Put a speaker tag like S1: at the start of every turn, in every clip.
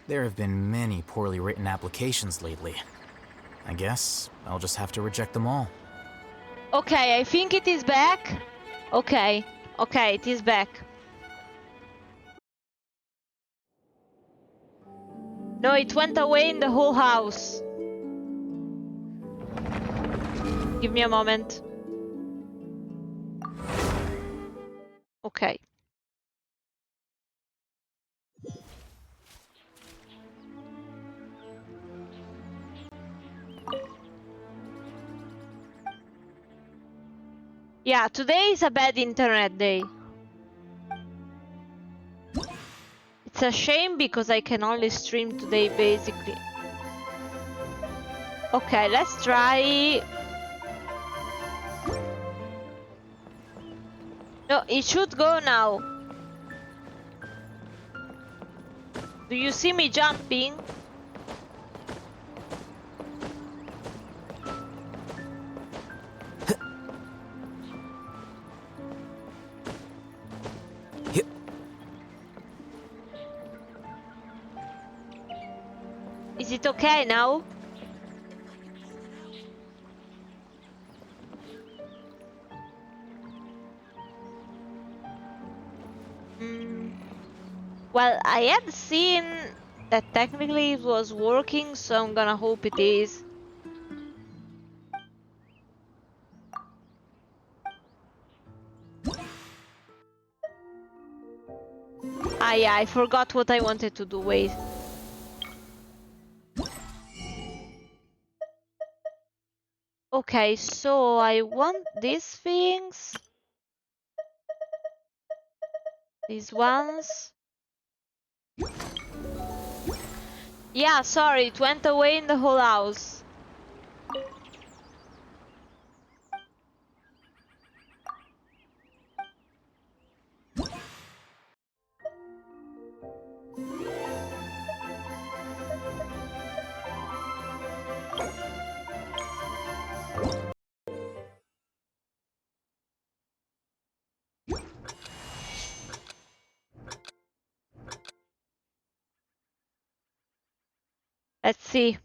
S1: There have been many poorly written applications lately. I guess I'll just have to reject them all.
S2: Okay, I think it is back. Okay, it is back. No, it went away in the whole house. Give me a moment. Okay. Yeah, today is a bad internet day. It's a shame because I can only stream today, basically. Okay, let's try. No, it should go now. Do you see me jumping? Is it okay now? Well, I had seen that technically it was working, so I'm gonna hope it is. Ah yeah, I forgot what I wanted to do, wait. Okay, so I want these things. These ones. Yeah, sorry, it went away in the whole house. Let's see.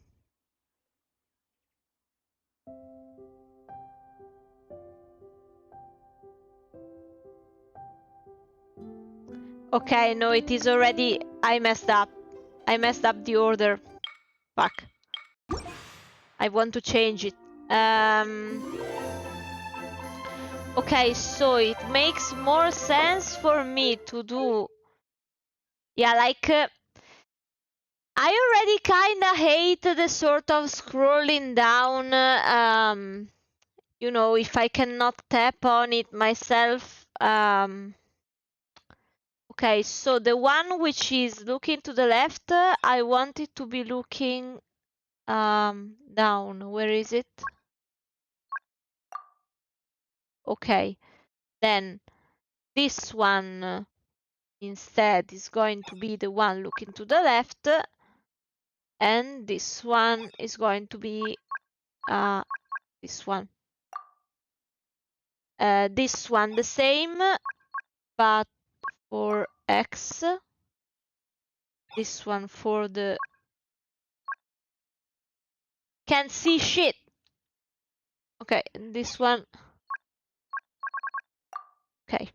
S2: Okay, no, it is already... I messed up. I messed up the order. Fuck. I want to change it. Okay, so it makes more sense for me to do... Yeah, like... I already kinda hate the sort of scrolling down, you know, if I cannot tap on it myself. Okay, so the one which is looking to the left, I want it to be looking down. Where is it? Okay, then this one instead is going to be the one looking to the left, and this one is going to be this one. This one the same, but for X. This one for the... Can't see shit! Okay, and this one... Okay.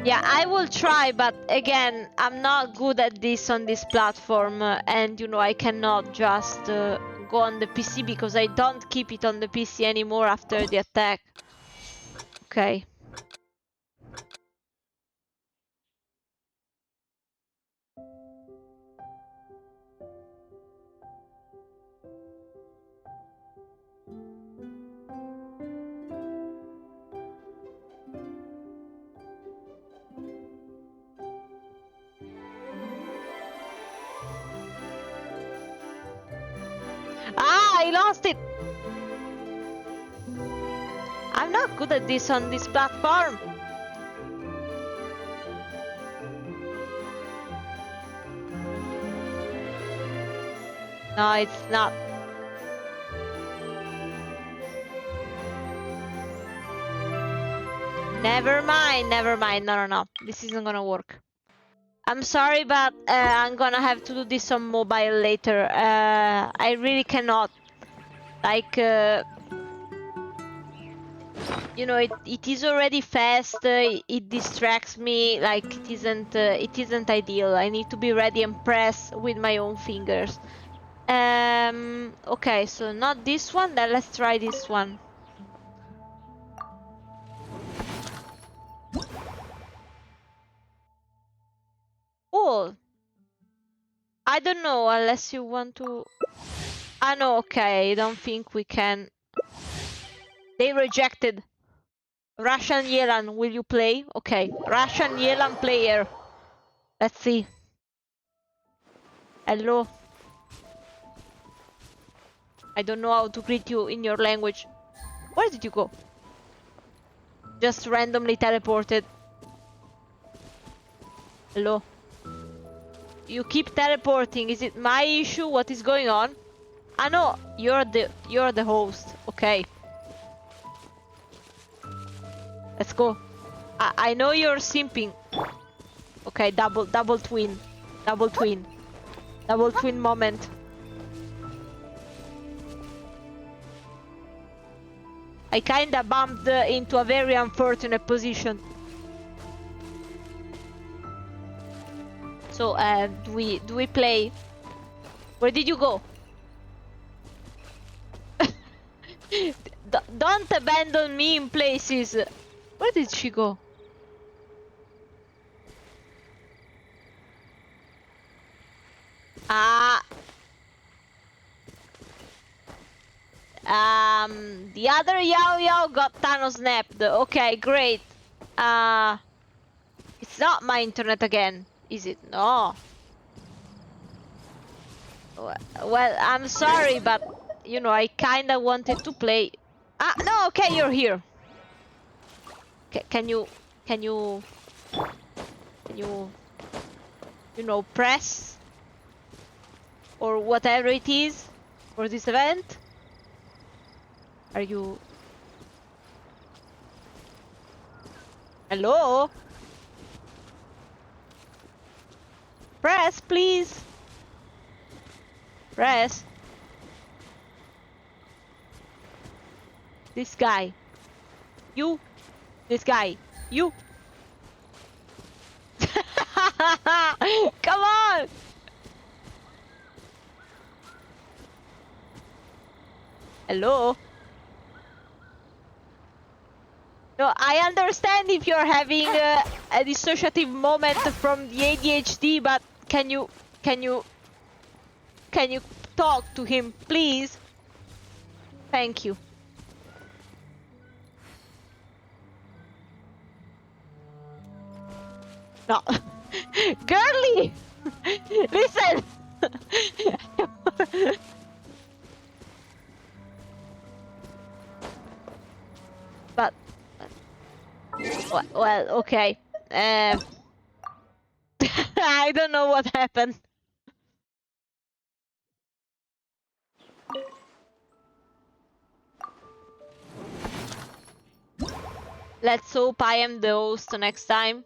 S2: Yeah, I will try, but again, I'm not good at this on this platform, and you know, I cannot just go on the PC because I don't keep it on the PC anymore after the attack. Okay. Ah, I lost it! I'm not good at this on this platform. No, it's not. Never mind, never mind. No, no, no. This isn't gonna work. I'm sorry, but I'm gonna have to do this on mobile later. I really cannot. Like, you know, it is already fast. It distracts me. Like, it isn't ideal. I need to be ready and press with my own fingers. Okay, so not this one. Then let's try this one. Oh, I don't know unless you want to. Ah, no, okay. I don't think we can. They rejected. Russian Yelan, will you play? Okay, Russian Yelan player. Let's see. Hello. I don't know how to greet you in your language. Where did you go? Just randomly teleported. Hello. You keep teleporting. Is it my issue? What is going on? Ah no, you're the host. Okay. Let's go. I know you're simping. Okay, double twin. Double twin. Double twin moment. I kinda bumped into a very unfortunate position. So, do we play? Where did you go? Don't abandon me in places. Where did she go? The other Yao Yao got Thanos snapped. Okay, great. It's not my internet again, is it? No. Well, I'm sorry, but you know, I kinda wanted to play. Ah, no, okay, you're here. Can you, you know, press or whatever it is for this event? Are you? Hello? Press, please. Press. This guy. You. This guy. You. Come on. Hello? No, I understand if you're having a dissociative moment from the ADHD, but can you talk to him, please? Thank you. No. Girly! Listen! But well, okay. I don't know what happened. Let's hope I am the host next time.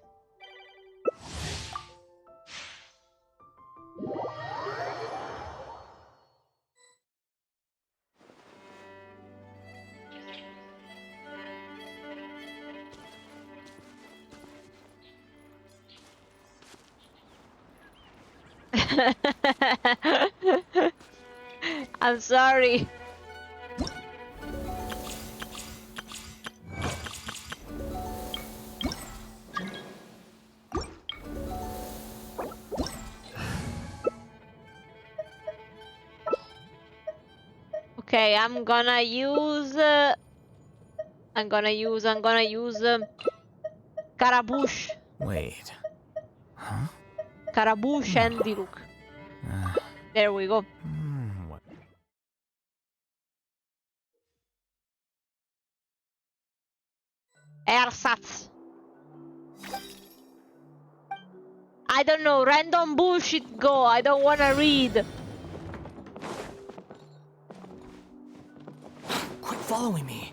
S2: I'm sorry. Okay, I'm gonna use Karabush.
S1: Wait. Huh?
S2: Karabush and Diruk. There we go.
S1: What?
S2: Ersatz. I don't know, random bullshit go. I don't wanna read.
S1: Quit following me.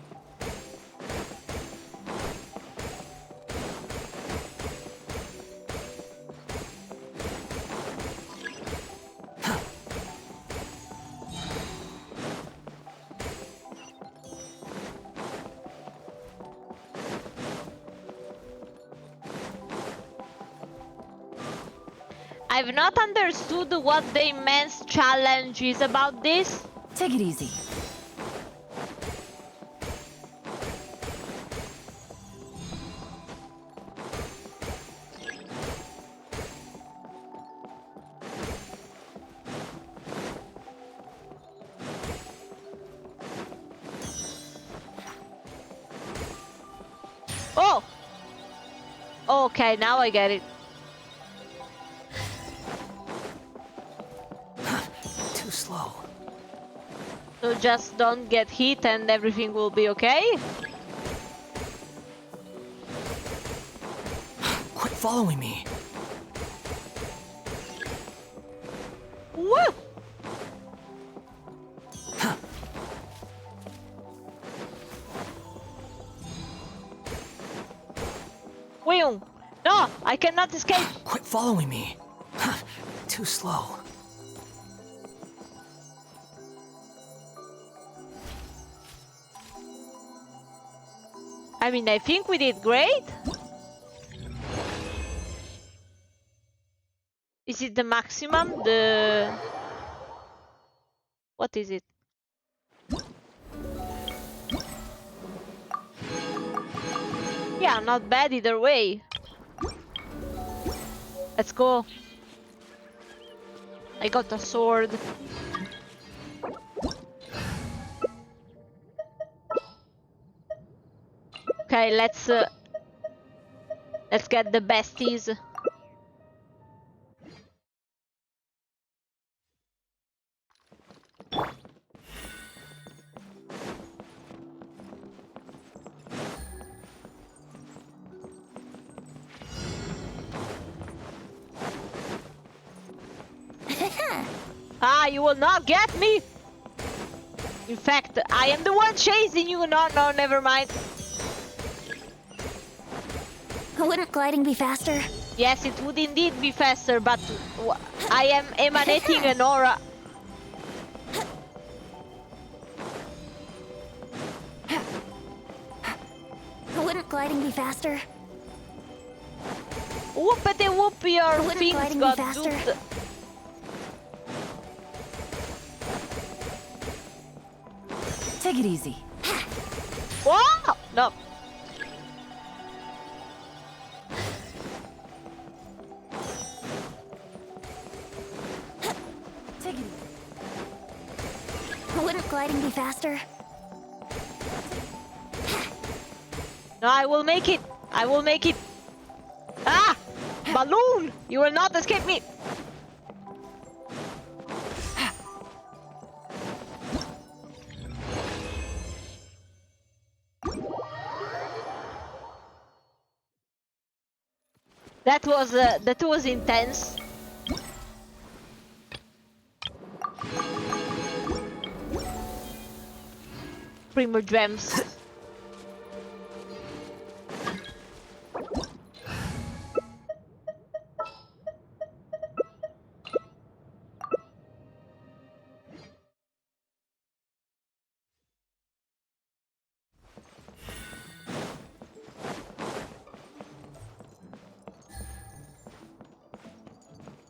S2: I've not understood what the immense challenge is about this.
S3: Take it easy.
S2: Oh! Okay, now I get it.
S1: Too slow.
S2: So just don't get hit and everything will be okay?
S1: Quit following me.
S2: Woo! Whew. No, I cannot escape.
S1: Quit following me. Too slow.
S2: I mean, I think we did great. Is it the maximum? What is it? Yeah, not bad either way. Let's go. I got a sword. Okay, let's get the besties. Ah, you will not get me! In fact, I am the one chasing you. No, never mind.
S3: Wouldn't gliding be faster?
S2: Yes, it would indeed be faster, but I am emanating an aura.
S3: Wouldn't gliding be faster?
S2: Whoopity whoop, your
S3: Wouldn't
S2: things
S3: gliding be
S2: got
S3: faster?
S2: duped.
S3: Take it easy.
S2: Wow! No.
S3: Take it easy. Wouldn't gliding be faster?
S2: No, I will make it. I will make it. Ah! Balloon! You will not escape me. That was intense. Primo gems.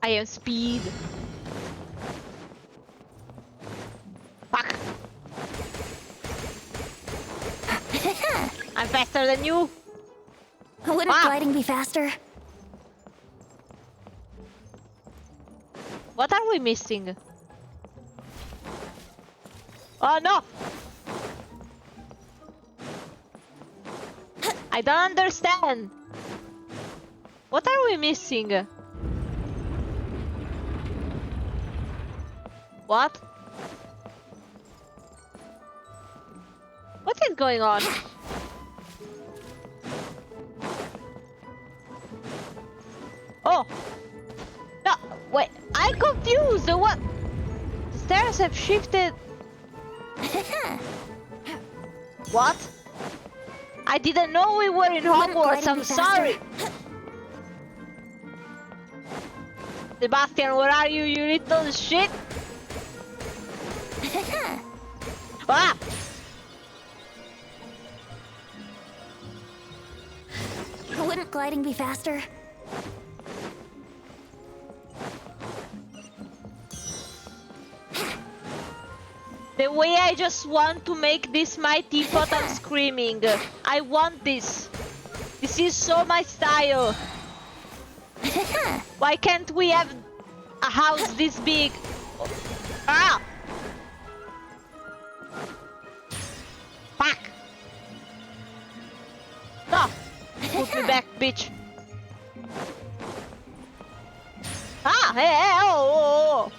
S2: I am speed. Fuck. I'm faster than you.
S3: Wouldn't
S2: Ah.
S3: gliding be faster?
S2: What are we missing? Oh no! I don't understand. What are we missing? What? What is going on? Oh! No, wait, I'm confused! What? The stairs have shifted. What? I didn't know we were in Hogwarts, I'm sorry! Sebastian, where are you, you little shit? Ah!
S3: Wouldn't gliding be faster?
S2: The way I just want to make this my teapot, I'm screaming. I want this. This is so my style. Why can't we have a house this big? Ah! Fuck! No! Put me back, bitch. Ah! Hey, hey, oh!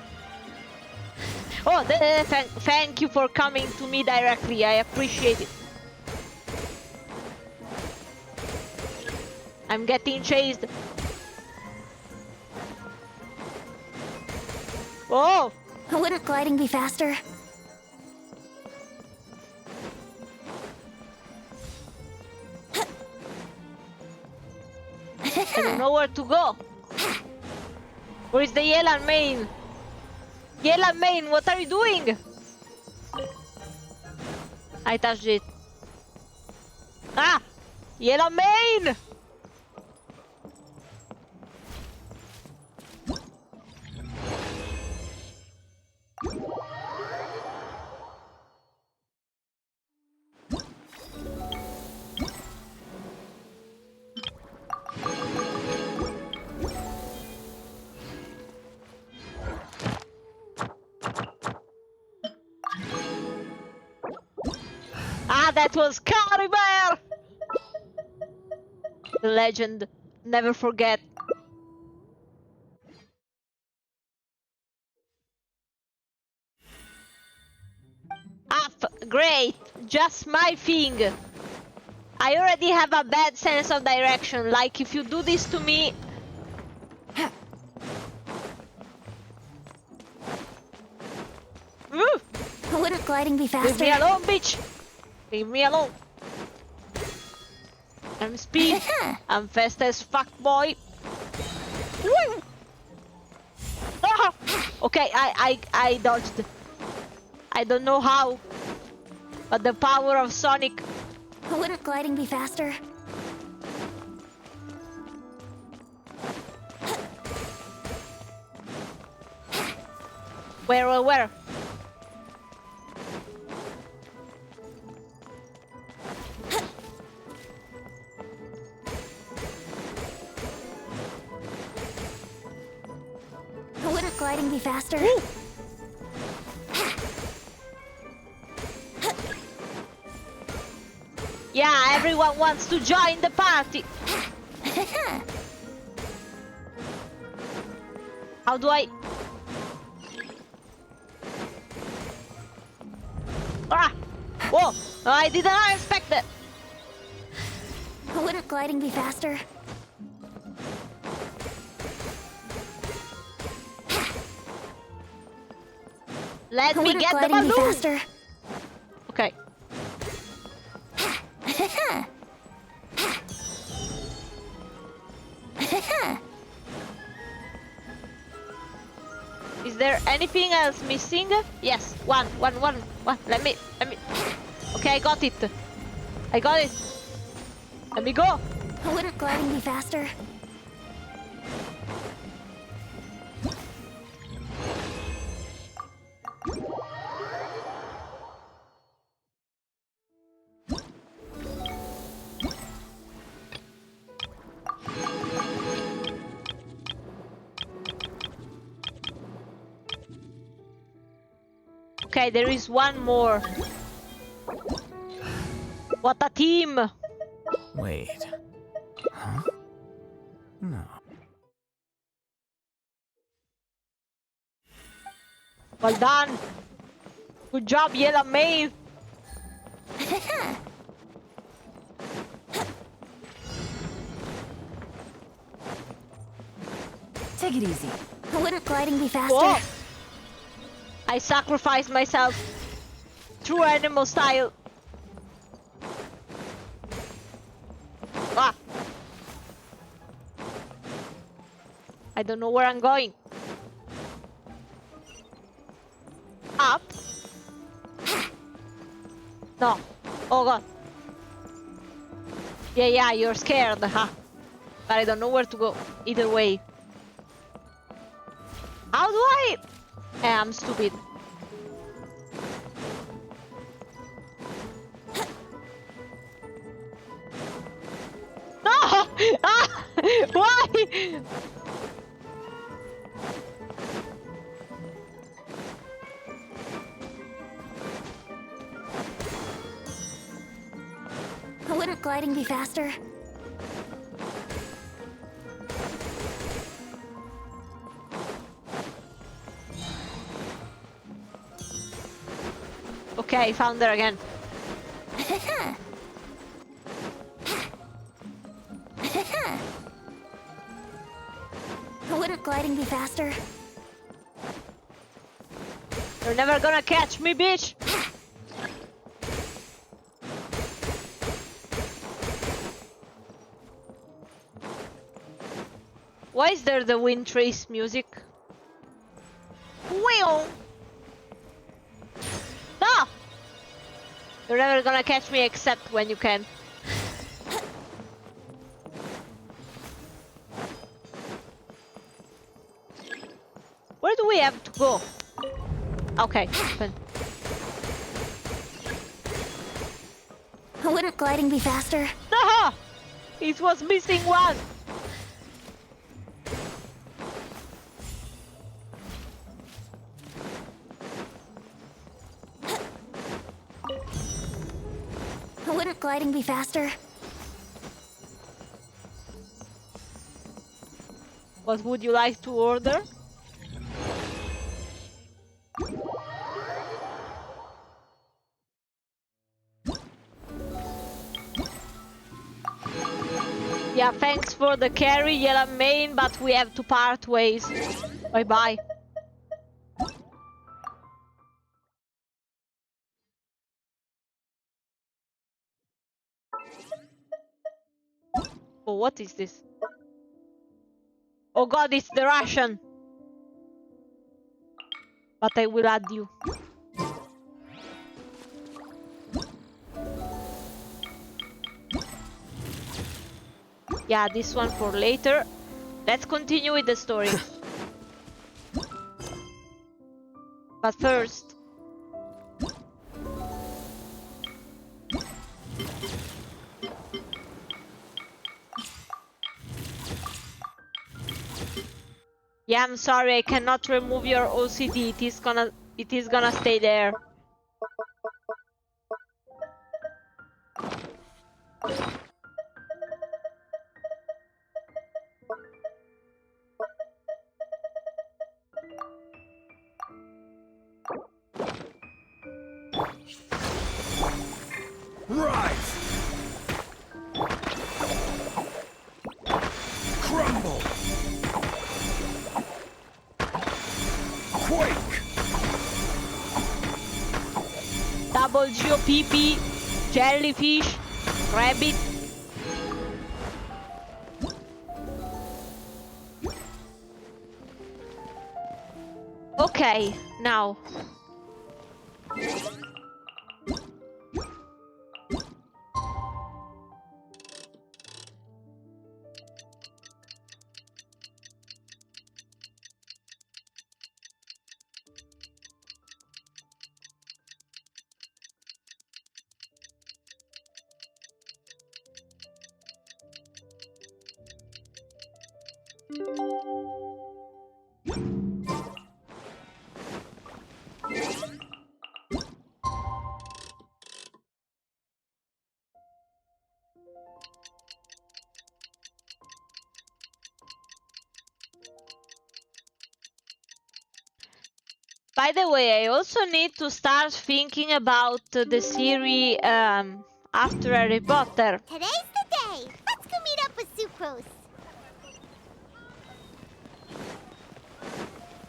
S2: Oh, thank you for coming to me directly. I appreciate it. I'm getting chased. Oh!
S3: Wouldn't gliding be faster?
S2: I don't know where to go. Where is the yellow mane? Yellow mane, what are you doing? I touched it. Ah! Yellow mane! Ah, that was Caribert! The legend. Never forget. Up! Great! Just my thing! I already have a bad sense of direction. Like, if you do this to me... Woo!
S3: Wouldn't gliding be
S2: Leave
S3: faster?
S2: me alone, bitch! Leave me alone! I'm speed. I'm fast as fuck, boy. Woo! Ah! Okay, I dodged. I don't know how, but the power of Sonic.
S3: Wouldn't gliding be faster?
S2: Where?
S3: Wouldn't gliding be faster?
S2: Woo! Yeah, everyone wants to join the party. How do I? Ah! Whoa! I did not expect that.
S3: Wouldn't gliding be faster?
S2: Let me
S3: Wouldn't
S2: get the
S3: gliding be
S2: balloon.
S3: faster?
S2: Okay. Is there anything else missing? Yes, one. Let me. Okay, I got it. Let me go.
S3: Wouldn't gliding be faster?
S2: Okay, there is one more. What a team!
S1: Wait. Huh? No.
S2: Well done. Good job, Yellow Mane.
S3: Take it easy. Wouldn't gliding be faster?
S2: Whoa. I sacrificed myself. True animal style. Ah. I don't know where I'm going. Up? No. Oh god. Yeah, you're scared, huh? But I don't know where to go. Either way. How do I? I'm stupid. Ah! Why?
S3: Wouldn't gliding be faster?
S2: Okay, found her again.
S3: Wouldn't gliding be faster?
S2: You're never gonna catch me, bitch! Why is there the wind trace music? Wheel! No! You're never gonna catch me except when you can. Where do we have to go? Okay, open.
S3: Wouldn't gliding be faster?
S2: No! It was missing one!
S3: Wouldn't gliding be faster?
S2: What would you like to order? Yeah, thanks for the carry, Yellow Mane, but we have to part ways. Bye bye. Oh, what is this? Oh god, it's the Russian! But I will add you. Yeah, this one for later. Let's continue with the story. But first... Yeah, I'm sorry, I cannot remove your OCD. It is gonna stay there.
S4: Rise! Crumble! Quake!
S2: Double GOPP, jellyfish, rabbit. Okay, now. By the way, I also need to start thinking about the series after Harry Potter.
S5: Today's the day! Let's go meet up with Sucrose!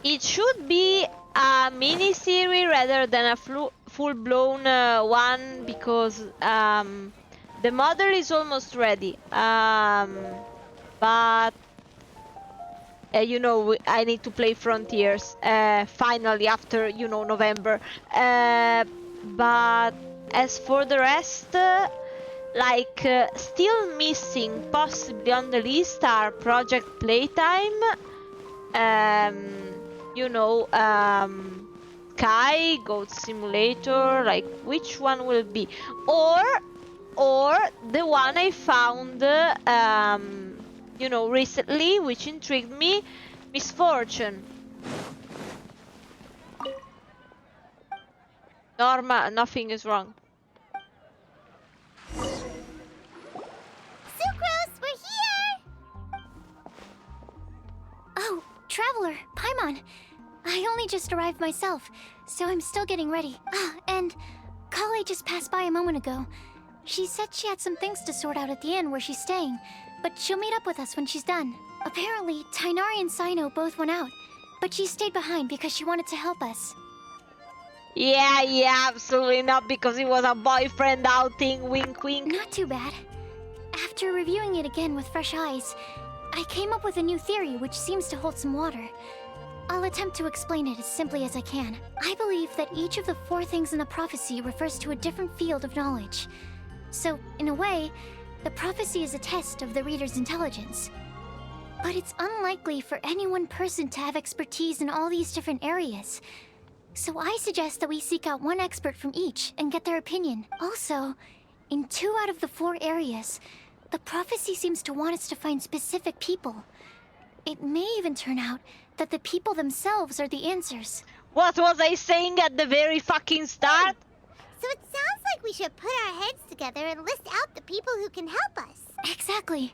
S2: It should be a mini-series rather than a full-blown one, because the model is almost ready. But you know, I need to play Frontiers finally after, you know, November. But as for the rest, still missing possibly on the list are Project Playtime, you know, Sky, Goat Simulator, like which one will be? Or or the one I found, you know, recently, which intrigued me, Misfortune. Norma, nothing is wrong.
S5: Sucrose, we're here!
S3: Oh, Traveler, Paimon. I only just arrived myself, so I'm still getting ready. Ah, and Kale just passed by a moment ago. She said she had some things to sort out at the inn where she's staying, but she'll meet up with us when she's done. Apparently, Tainari and Sino both went out, but she stayed behind because she wanted to help us.
S2: Yeah, absolutely not, because it was a boyfriend outing, wink wink.
S3: Not too bad. After reviewing it again with fresh eyes, I came up with a new theory which seems to hold some water. I'll attempt to explain it as simply as I can. I believe that each of the 4 things in the prophecy refers to a different field of knowledge. So, in a way, the prophecy is a test of the reader's intelligence. But it's unlikely for any one person to have expertise in all these different areas. So I suggest that we seek out one expert from each and get their opinion. Also, in 2 out of the 4 areas, the prophecy seems to want us to find specific people. It may even turn out that the people themselves are the answers.
S2: What was I saying at the very fucking start?
S5: So it sounds like we should put our heads together and list out the people who can help us.
S3: Exactly.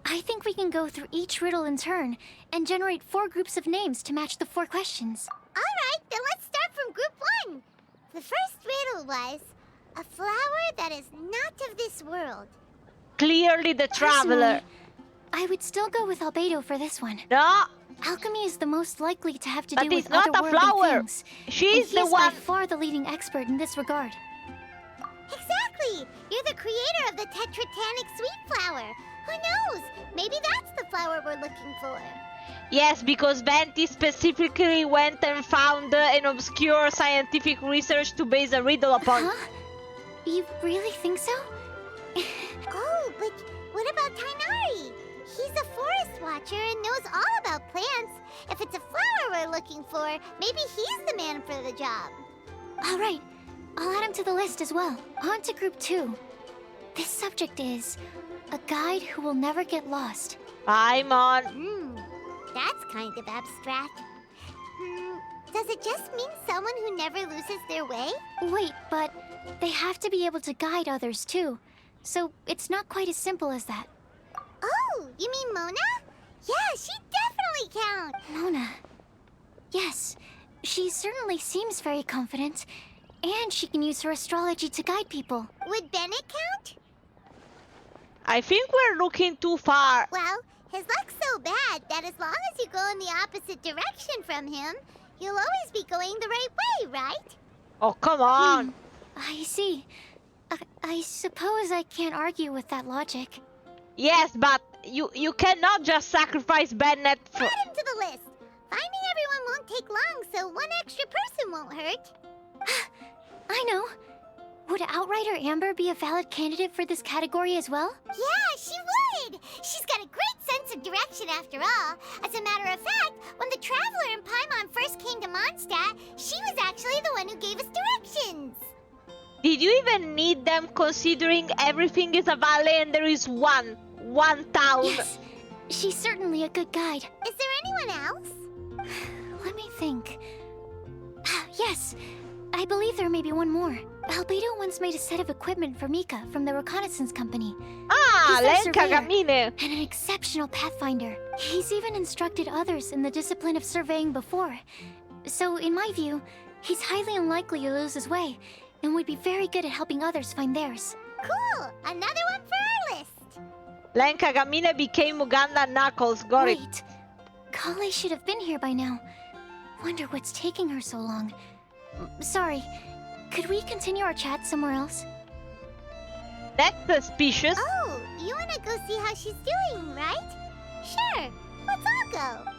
S3: I think we can go through each riddle in turn and generate 4 groups of names to match the 4 questions.
S5: Alright, then let's start from group 1. The first riddle was, a flower that is not of this world.
S2: Clearly the traveler.
S3: Personally, I would still go with Albedo for this one.
S2: No,
S3: Alchemy is the most likely to have to
S2: but
S3: do
S2: it's
S3: with
S2: not a
S3: otherworldly
S2: flower.
S3: things.
S2: She's
S3: and
S2: the
S3: he's
S2: one.
S3: by far the leading expert in this regard.
S5: Exactly! You're the creator of the tetratanic sweet flower. Who knows? Maybe that's the flower we're looking for.
S2: Yes, because Venti specifically went and found an obscure scientific research to base a riddle upon.
S3: Huh? You really think so?
S5: Oh, but what about Tainari? He's a forest watcher and knows all about plants. If it's a flower we're looking for, maybe he's the man for the job.
S3: All right, I'll add him to the list as well. On to group 2. This subject is a guide who will never get lost.
S2: Paimon.
S5: That's kind of abstract. Does it just mean someone who never loses their way?
S3: Wait, but they have to be able to guide others too. So it's not quite as simple as that.
S5: Oh, you mean Mona? Yeah, she definitely counts.
S3: Mona. Yes, she certainly seems very confident. And she can use her astrology to guide people.
S5: Would Bennett count?
S2: I think we're looking too far.
S5: Well, his luck's so bad that as long as you go in the opposite direction from him, you'll always be going the right way, right?
S2: Oh, come on.
S3: I see. I suppose I can't argue with that logic.
S2: Yes, but you cannot just sacrifice Bennett for...
S5: Add him to the list. Finding everyone won't take long, so one extra person won't hurt.
S3: I know. Would Outrider Amber be a valid candidate for this category as well?
S5: Yeah, she would! She's got a great sense of direction after all. As a matter of fact, when the Traveler and Paimon first came to Mondstadt, she was actually the one who gave us directions.
S2: Did you even need them, considering everything is a valley and there is one town?
S3: Yes, she's certainly a good guide.
S5: Is there anyone else?
S3: Let me think. Yes, I believe there may be one more. Albedo once made a set of equipment for Mika from the reconnaissance company.
S2: Ah,
S3: He's their
S2: Lenka
S3: surveyor
S2: Gamine.
S3: and an exceptional pathfinder. He's even instructed others in the discipline of surveying before. So, in my view, he's highly unlikely to lose his way, and would be very good at helping others find theirs.
S5: Cool! Another one for our list.
S2: Lenka Gamine became Uganda Knuckles, got it.
S3: Wait, Kale should have been here by now. Wonder what's taking her so long. Sorry, could we continue our chat somewhere else?
S2: That's suspicious.
S5: Oh, you wanna go see how she's doing, right? Sure, let's all go.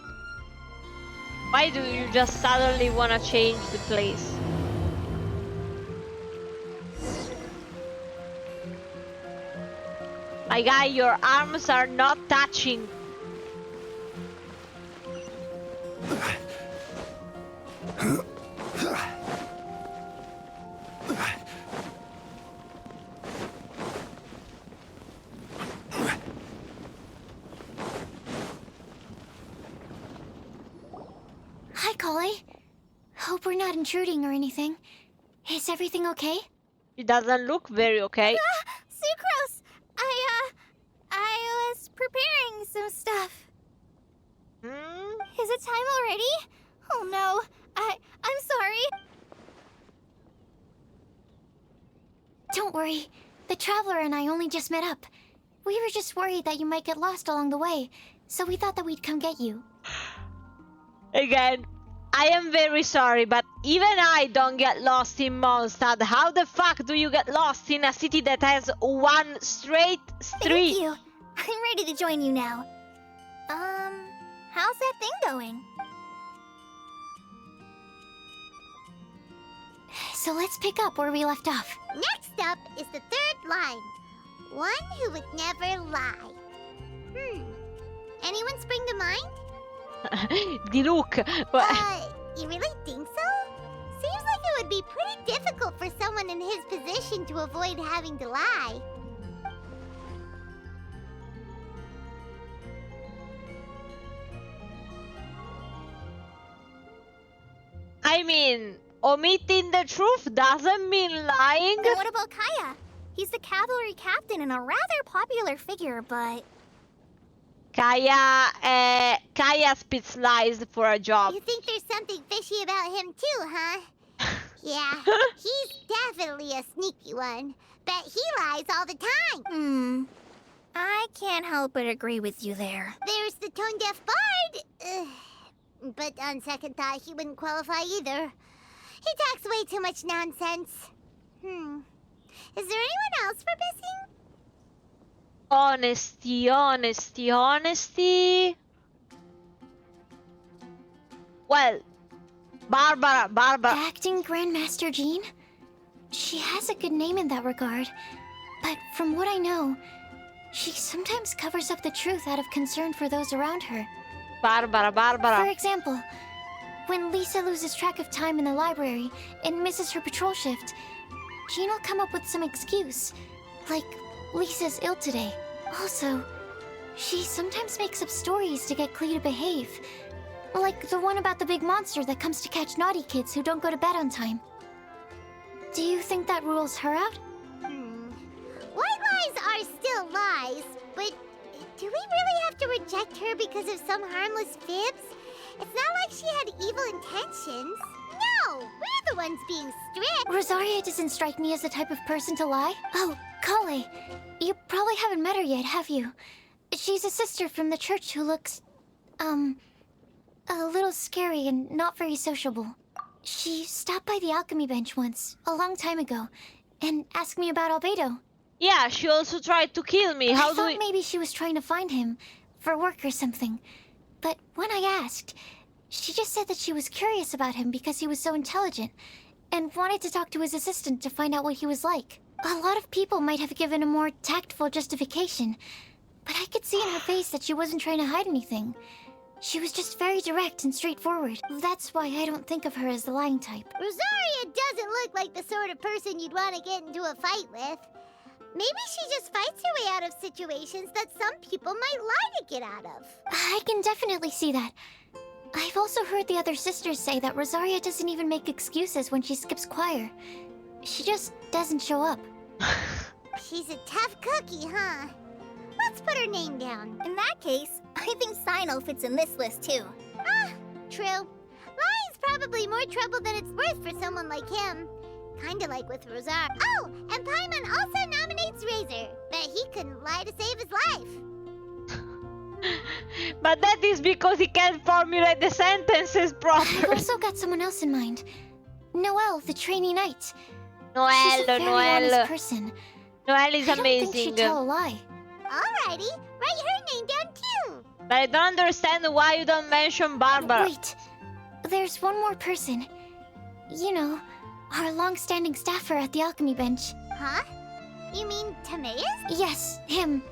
S2: Why do you just suddenly wanna change the place? My guy, your arms are not touching.
S3: Hi, Collie. Hope we're not intruding or anything. Is everything okay?
S2: It doesn't look very okay.
S5: Sucrose! I was preparing some stuff.
S2: Hmm?
S5: Is it time already? Oh no, I'm sorry.
S3: Don't worry. The Traveler and I only just met up. We were just worried that you might get lost along the way, so we thought that we'd come get you.
S2: Again, I am very sorry, but even I don't get lost in Mondstadt. How the fuck do you get lost in a city that has one straight street?
S5: Thank you. I'm ready to join you now. How's that thing going?
S3: So let's pick up where we left off.
S5: Next up is the third line. One who would never lie. Anyone spring to mind?
S2: The look.
S5: You really think so? Seems like it would be pretty difficult for someone in his position to avoid having to lie.
S2: I mean, omitting the truth doesn't mean lying.
S5: And what about Kaya? He's the cavalry captain and a rather popular figure, but...
S2: Kaya spits lies for a job.
S5: You think there's something fishy about him too, huh? Yeah, he's definitely a sneaky one. Bet he lies all the time. I can't help but agree with you there. There's the tone-deaf bard. But on second thought, he wouldn't qualify either. He talks way too much nonsense. Is there anyone else for missing?
S2: Honesty. Well, Barbara.
S3: Acting Grandmaster Jean? She has a good name in that regard. But from what I know, she sometimes covers up the truth out of concern for those around her. For
S2: Barbara.
S3: example, when Lisa loses track of time in the library and misses her patrol shift, Jean will come up with some excuse, like Lisa's ill today. Also, she sometimes makes up stories to get Klee to behave, like the one about the big monster that comes to catch naughty kids who don't go to bed on time. Do you think that rules her out?
S5: White lies are still lies, but do we really have to reject her because of some harmless fibs? It's not like she had evil intentions. No, we're the ones being strict.
S3: Rosaria doesn't strike me as the type of person to lie. Oh, Kale, you probably haven't met her yet, have you? She's a sister from the church who looks, a little scary and not very sociable. She stopped by the alchemy bench once, a long time ago, and asked me about Albedo.
S2: Yeah, she also tried to kill me.
S3: I thought maybe she was trying to find him, for work or something. But when I asked, she just said that she was curious about him because he was so intelligent, and wanted to talk to his assistant to find out what he was like. A lot of people might have given a more tactful justification, but I could see in her face that she wasn't trying to hide anything. She was just very direct and straightforward. That's why I don't think of her as the lying type.
S5: Rosaria doesn't look like the sort of person you'd want to get into a fight with. Maybe she just fights her way out of situations that some people might lie to get out of.
S3: I can definitely see that. I've also heard the other sisters say that Rosaria doesn't even make excuses when she skips choir. She just doesn't show up.
S5: She's a tough cookie, huh? Let's put her name down. In that case, I think Sino fits in this list too. True. Lying's probably more trouble than it's worth for someone like him. Kinda like with Rosaria. Oh, and Paimon also nominates Razor. Bet he couldn't lie to save his life.
S2: But that is because he can't formulate the sentences
S3: I've
S2: properly.
S3: also got someone else in mind. Noelle, the trainee knight. She's a
S2: Noelle,
S3: very honest person.
S2: Noelle is
S3: I don't think
S2: amazing.
S3: she'd tell a lie.
S5: Alrighty, write her name down too.
S2: But I don't understand why you don't mention Barbara.
S3: Wait, there's one more person. You know, our long-standing staffer at the alchemy bench.
S5: Huh? You mean Timaeus?
S3: Yes, him.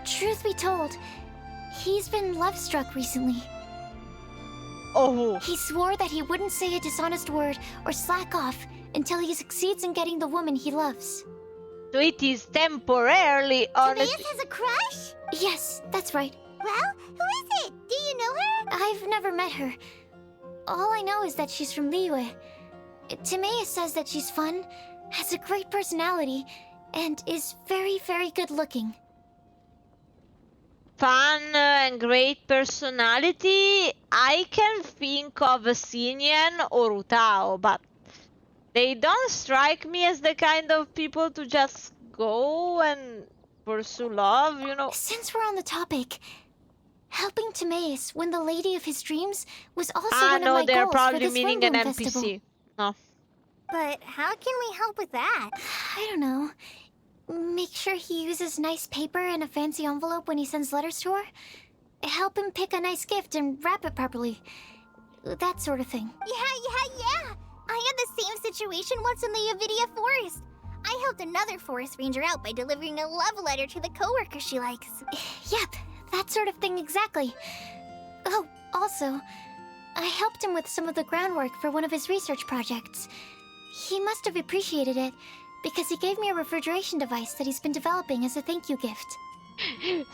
S3: Truth be told, he's been love-struck recently.
S2: Oh.
S3: He swore that he wouldn't say a dishonest word or slack off until he succeeds in getting the woman he loves.
S2: So it is temporarily honest.
S5: Timaeus has a crush?
S3: Yes, that's right.
S5: Well, who is it? Do you know her?
S3: I've never met her. All I know is that she's from Liyue. Timaeus says that she's fun, has a great personality, and is very, very good looking.
S2: Fun and great personality. I can think of Xinian or Utao, but they don't strike me as the kind of people to just go and pursue love, you know.
S3: Since we're on the topic, helping Timaeus win the lady of his dreams was also one
S2: No,
S3: of my
S2: they're
S3: goals for
S2: probably
S3: this
S2: meaning an
S3: Windblume
S2: NPC.
S3: festival.
S2: No.
S5: But how can we help with that?
S3: I don't know. Make sure he uses nice paper and a fancy envelope when he sends letters to her. Help him pick a nice gift and wrap it properly. That sort of thing.
S5: Yeah. I had the same situation once in the Avidia Forest. I helped another forest ranger out by delivering a love letter to the coworker she likes.
S3: Yep, that sort of thing exactly. Oh, also, I helped him with some of the groundwork for one of his research projects. He must have appreciated it, because he gave me a refrigeration device that he's been developing as a thank you gift.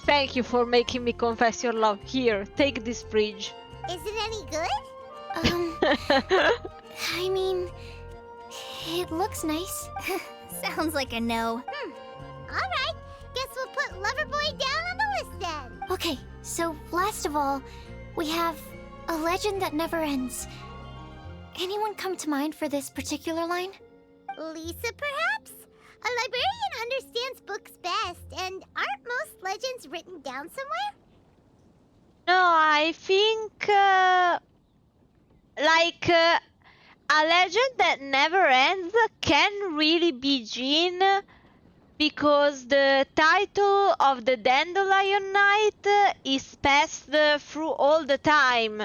S2: Thank you for making me confess your love. Here, take this fridge.
S5: Is it any good?
S3: I mean, it looks nice.
S5: Sounds like a no. Alright, guess we'll put Loverboy down on the list then.
S3: Okay, so last of all, we have a legend that never ends. Anyone come to mind for this particular line?
S5: Lisa, perhaps? A librarian understands books best, and aren't most legends written down somewhere?
S2: No, I think a legend that never ends can really be Jean, because the title of the Dandelion Night is passed through all the time,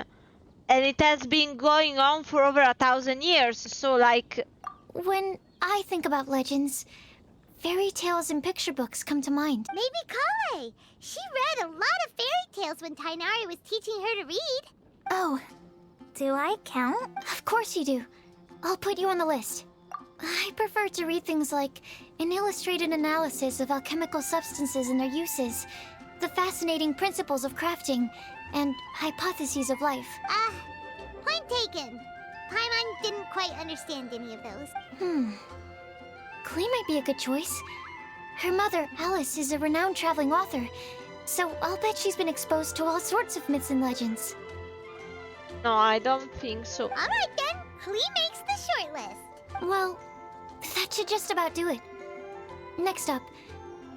S2: and it has been going on for over 1,000 years. So like,
S3: When I think about legends, fairy tales and picture books come to mind.
S5: Maybe Kale. She read a lot of fairy tales when Tainari was teaching her to read.
S3: Oh,
S5: Do I count?
S3: of course you do. I'll put you on the list. I prefer to read things like an illustrated analysis of alchemical substances and their uses, the fascinating principles of crafting, and hypotheses of life.
S5: Point taken. Paimon didn't quite understand any of those.
S3: Klee might be a good choice. Her mother, Alice, is a renowned traveling author, so I'll bet she's been exposed to all sorts of myths and legends.
S2: no, I don't think so.
S5: Alright then, Klee makes the short list.
S3: Well, that should just about do it. Next up,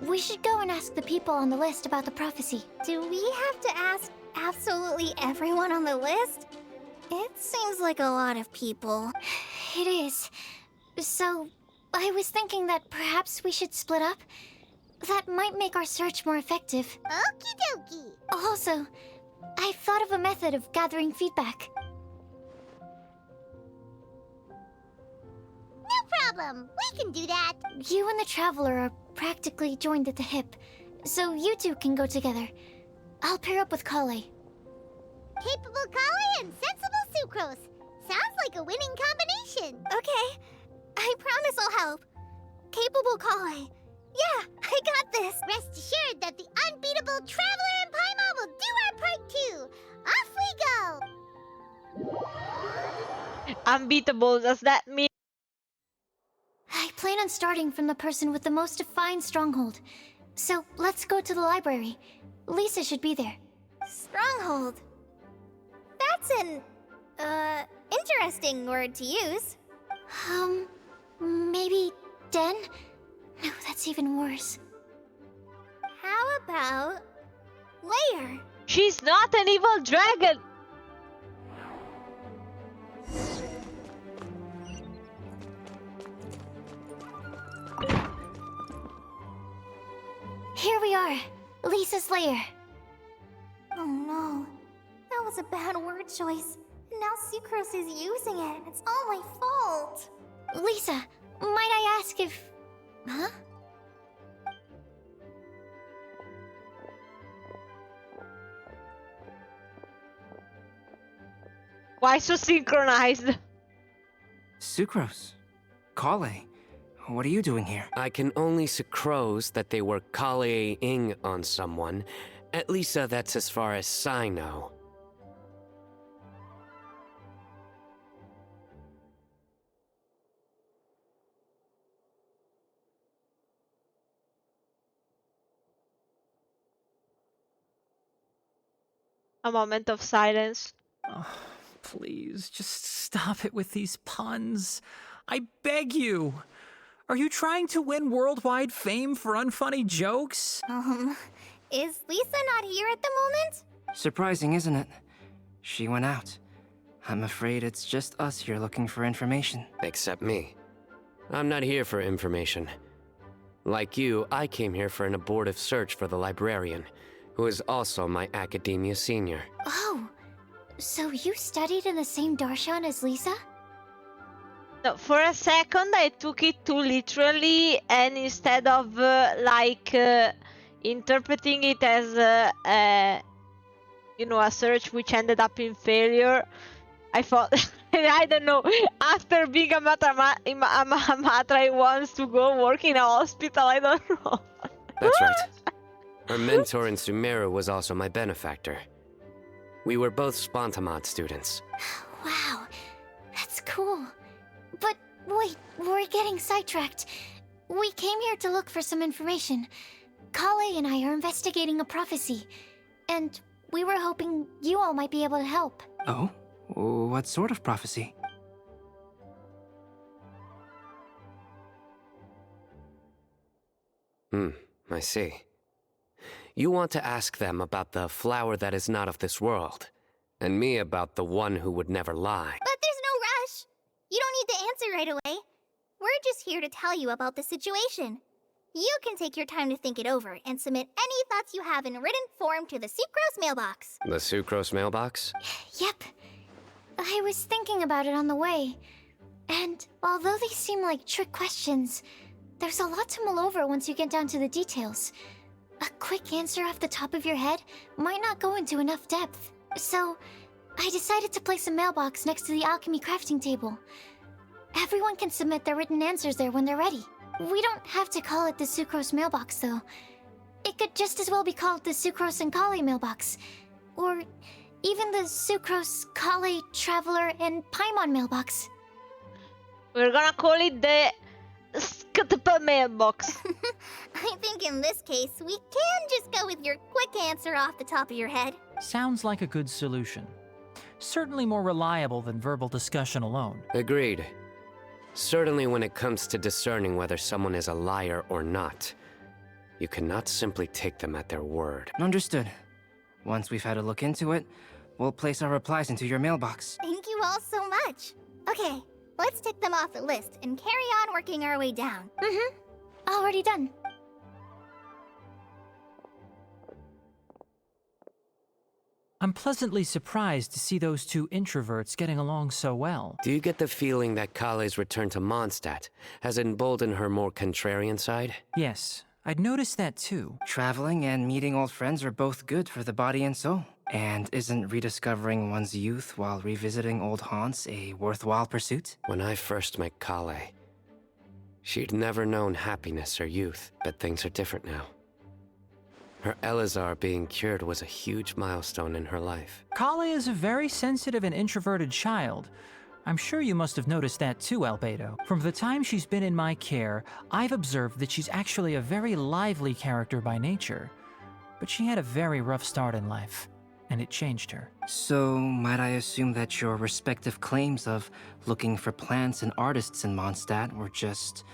S3: we should go and ask the people on the list about the prophecy.
S5: Do we have to ask absolutely everyone on the list? It seems like a lot of people.
S3: It is. So, I was thinking that perhaps we should split up. That might make our search more effective.
S5: Okie dokie.
S3: Also, I've thought of a method of gathering feedback.
S5: No problem. We can do that.
S3: You and the Traveler are practically joined at the hip, so you two can go together. I'll pair up with Kale.
S5: Capable Kale and sensible Sucrose. Sounds like a winning combination. Okay. I promise I'll help. Capable Kale. Yeah, I got this. Rest assured that the unbeatable Traveler and Paimon will do our part too. Off we go.
S2: Unbeatable, does that mean?
S3: I plan on starting from the person with the most defined stronghold. So let's go to the library. Lisa should be there.
S5: Stronghold. That's an, interesting word to use.
S3: Maybe den? No, that's even worse.
S5: How about lair?
S2: She's not an evil dragon!
S3: Here we are, Lisa's lair.
S5: Oh no, that was a bad word choice. Now Sucrose is using it. It's all my fault.
S3: Lisa, might I ask if... Huh?
S2: Why so synchronized?
S4: Sucrose. Kale. What are you doing here?
S6: I can only sucrose that they were Kale-ing on someone. At least that's as far as I know.
S2: A moment of silence.
S7: Oh, please, just stop it with these puns. I beg you. Are you trying to win worldwide fame for unfunny jokes?
S5: Is Lisa not here at the moment?
S4: Surprising, isn't it? She went out. I'm afraid it's just us here looking for information.
S6: Except me. I'm not here for information. Like you, I came here for an abortive search for the librarian, who is also my academia senior.
S3: Oh, so you studied in the same darshan as Lisa?
S2: No, for a second I took it too literally, and instead of interpreting it as a search which ended up in failure, I thought, I don't know, after being a matra, wants to go work in a hospital, I don't know.
S6: That's right. Her mentor in Sumeru was also my benefactor. We were both Spontamod students.
S3: Wow, that's cool. But wait, we're getting sidetracked. We came here to look for some information. Kale and I are investigating a prophecy, and we were hoping you all might be able to help.
S4: Oh? What sort of prophecy?
S6: I see. You want to ask them about the flower that is not of this world, and me about the one who would never lie.
S5: But there's no rush. You don't need to answer right away. We're just here to tell you about the situation. You can take your time to think it over and submit any thoughts you have in written form to the Sucrose mailbox.
S6: The Sucrose mailbox?
S3: Yep. I was thinking about it on the way. And although they seem like trick questions, there's a lot to mull over once you get down to the details. A quick answer off the top of your head might not go into enough depth. So, I decided to place a mailbox next to the alchemy crafting table. Everyone can submit their written answers there when they're ready. We don't have to call it the Sucrose mailbox, though. It could just as well be called the Sucrose and Kale mailbox. Or even the Sucrose, Kale, Traveler, and Paimon mailbox.
S2: We're gonna call it the Skutpa mailbox.
S5: I think in this case, we can just go with your quick answer off the top of your head.
S7: Sounds like a good solution. Certainly more reliable than verbal discussion alone.
S6: Agreed. Certainly when it comes to discerning whether someone is a liar or not, you cannot simply take them at their word.
S4: Understood. Once we've had a look into it, we'll place our replies into your mailbox.
S5: Thank you all so much. Okay, let's tick them off the list and carry on working our way down.
S3: Already done.
S7: I'm pleasantly surprised to see those two introverts getting along so well.
S6: Do you get the feeling that Kale's return to Mondstadt has emboldened her more contrarian side?
S7: Yes, I'd noticed that too.
S4: Traveling and meeting old friends are both good for the body and soul. And isn't rediscovering one's youth while revisiting old haunts a worthwhile pursuit?
S6: When I first met Kale, she'd never known happiness or youth, but things are different now. Her Elazar being cured was a huge milestone in her life.
S7: Kale is a very sensitive and introverted child. I'm sure you must have noticed that too, Albedo. From the time she's been in my care, I've observed that she's actually a very lively character by nature. But she had a very rough start in life, and it changed her.
S4: So, might I assume that your respective claims of looking for plants and artists in Mondstadt were just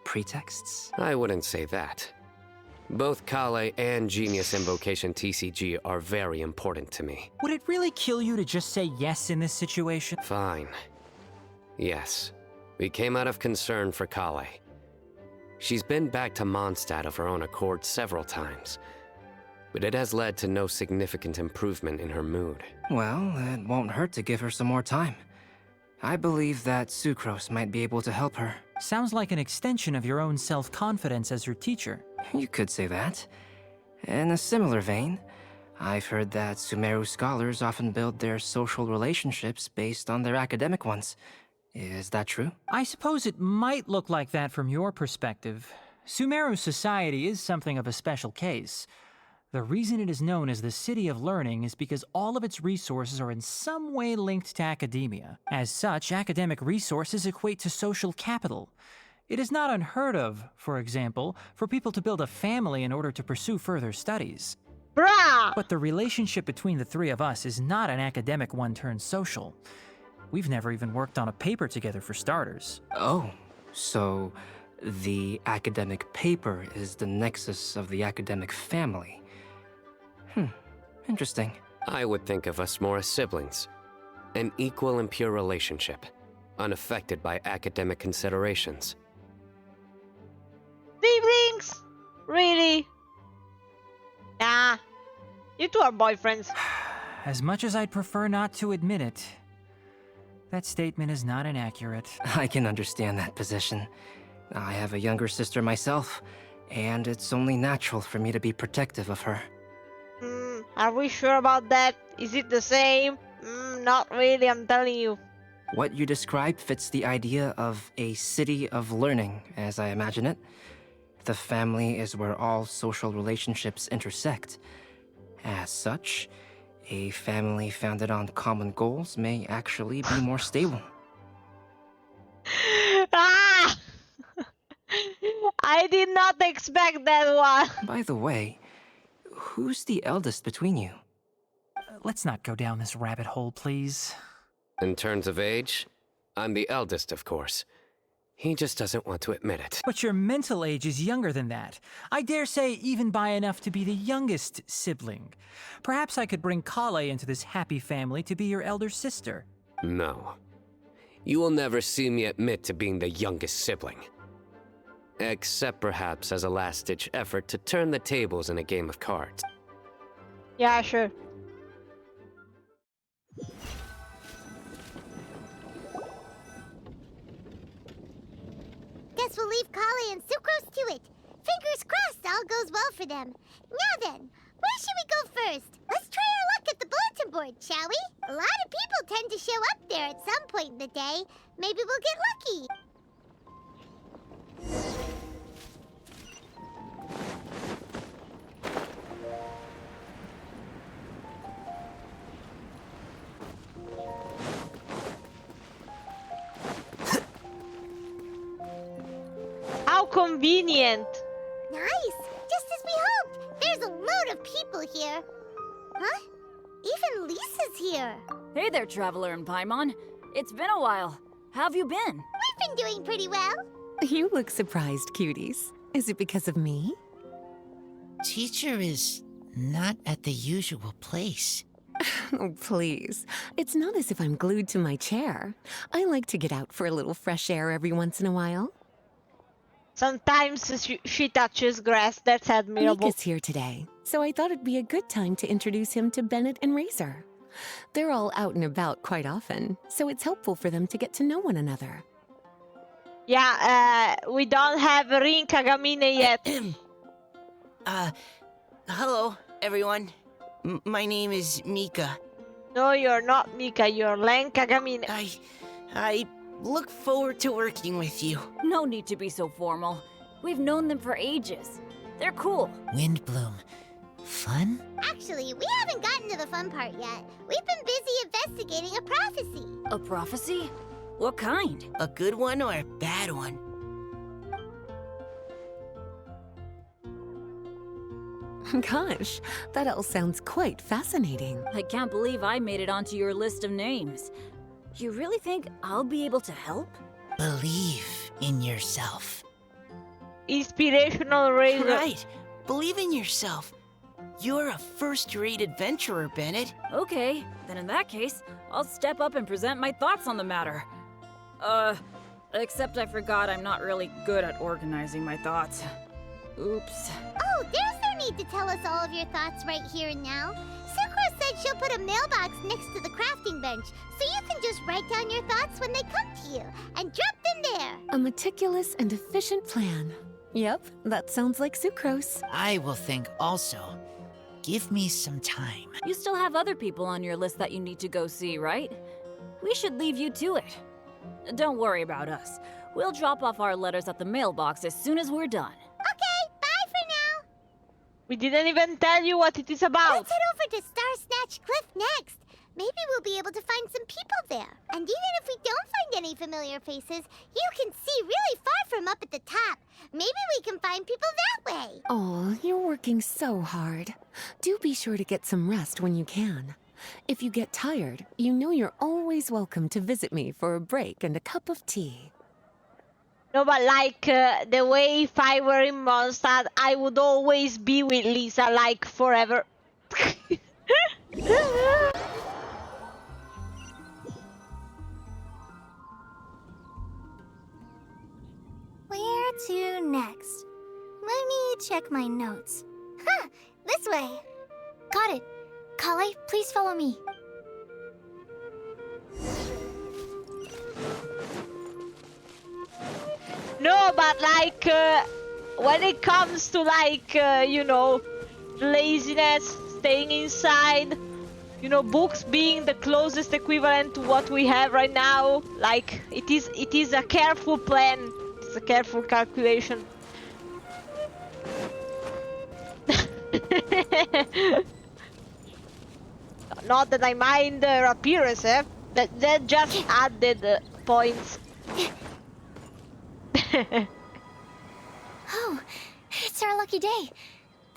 S4: pretexts?
S6: I wouldn't say that. Both Kale and Genius Invocation TCG are very important to me.
S7: Would it really kill you to just say yes in this situation?
S6: Fine. Yes. We came out of concern for Kale. She's been back to Mondstadt of her own accord several times, but it has led to no significant improvement in her mood.
S4: Well, it won't hurt to give her some more time. I believe that Sucrose might be able to help her.
S7: Sounds like an extension of your own self-confidence as her teacher.
S4: You could say that. In a similar vein, I've heard that Sumeru scholars often build their social relationships based on their academic ones. Is that true?
S7: I suppose it might look like that from your perspective. Sumeru society is something of a special case. The reason it is known as the City of Learning is because all of its resources are in some way linked to academia. As such, academic resources equate to social capital. It is not unheard of, for example, for people to build a family in order to pursue further studies.
S2: Bruh!
S7: But the relationship between the three of us is not an academic one turned social. We've never even worked on a paper together for starters.
S4: Oh, so the academic paper is the nexus of the academic family. Interesting.
S6: I would think of us more as siblings. An equal and pure relationship, unaffected by academic considerations.
S2: Siblings? Really? Nah. You two are boyfriends.
S7: As much as I'd prefer not to admit it, that statement is not inaccurate.
S4: I can understand that position. I have a younger sister myself, and it's only natural for me to be protective of her.
S2: Are we sure about that? Is it the same? Not really, I'm telling you.
S4: What you described fits the idea of a city of learning, as I imagine it. The family is where all social relationships intersect. As such, a family founded on common goals may actually be more stable.
S2: Ah! I did not expect that one.
S4: By the way, who's the eldest between you?
S7: Let's not go down this rabbit hole, please.
S6: In terms of age, I'm the eldest, of course. He just doesn't want to admit it.
S7: But your mental age is younger than that. I dare say even by enough to be the youngest sibling. Perhaps I could bring Kale into this happy family to be your elder sister.
S6: No. You will never see me admit to being the youngest sibling. Except perhaps as a last-ditch effort to turn the tables in a game of cards.
S2: Yeah, sure.
S5: Guess we'll leave Kale and Sucrose to it. Fingers crossed all goes well for them. Now then, where should we go first? Let's try our luck at the bulletin board, shall we? A lot of people tend to show up there at some point in the day. Maybe we'll get lucky.
S2: How convenient.
S5: Nice! Just as we hoped! There's a load of people here. Huh? Even Lisa's here.
S8: Hey there, Traveler and Paimon. It's been a while. How have you been?
S5: We've been doing pretty well.
S9: You look surprised, cuties. Is it because of me?
S10: Teacher is not at the usual place.
S9: Oh, please. It's not as if I'm glued to my chair. I like to get out for a little fresh air every once in a while.
S2: Sometimes she touches grass. That's admirable.
S9: Nick is here today, so I thought it'd be a good time to introduce him to Bennett and Razor. They're all out and about quite often, so it's helpful for them to get to know one another.
S2: Yeah, we don't have Rin Kagamine yet.
S10: Hello, everyone. My name is Mika.
S2: No, you're not Mika. You're Len Kagamine.
S10: I look forward to working with you.
S8: No need to be so formal. We've known them for ages. They're cool.
S10: Windblume. Fun?
S5: Actually, we haven't gotten to the fun part yet. We've been busy investigating a prophecy.
S8: A prophecy? What kind?
S10: A good one or a bad one?
S9: Gosh, that all sounds quite fascinating.
S8: I can't believe I made it onto your list of names. You really think I'll be able to help?
S10: Believe in yourself.
S2: Inspirational Razor.
S10: Right. Believe in yourself. You're a first-rate adventurer, Bennett.
S8: Okay, then in that case, I'll step up and present my thoughts on the matter. Except I forgot I'm not really good at organizing my thoughts. Oops.
S5: Oh, there's no need to tell us all of your thoughts right here and now. Sakura said she'll put a mailbox next to the crafting bench, so you can just write down your thoughts when they come to you, and drop them there.
S9: A meticulous and efficient plan. Yep, that sounds like Sucrose.
S10: I will think also. Give me some time.
S8: You still have other people on your list that you need to go see, right? We should leave you to it. Don't worry about us. We'll drop off our letters at the mailbox as soon as we're done.
S5: Okay, bye for now.
S2: We didn't even tell you what it is about.
S5: Let's head over to Star Snatch Cliff next. Maybe we'll be able to find some people there. And even if we don't find any familiar faces. You can see really far from up at the top. Maybe we can find people that way.
S9: Oh, you're working so hard. Do be sure to get some rest when you can. If you get tired, you know you're always welcome to visit me for a break and a cup of tea.
S2: No, but like the way if I were in Mondstadt, I would always be with Lisa, like forever.
S5: Where to next? Let me check my notes. Huh, this way.
S3: Got it. Kale, please follow me.
S2: No, but like when it comes to like you know, laziness, staying inside, you know, books being the closest equivalent to what we have right now, like it is a careful plan. It's a careful calculation. Not that I mind her appearance, eh? That just added points.
S3: Oh, it's our lucky day.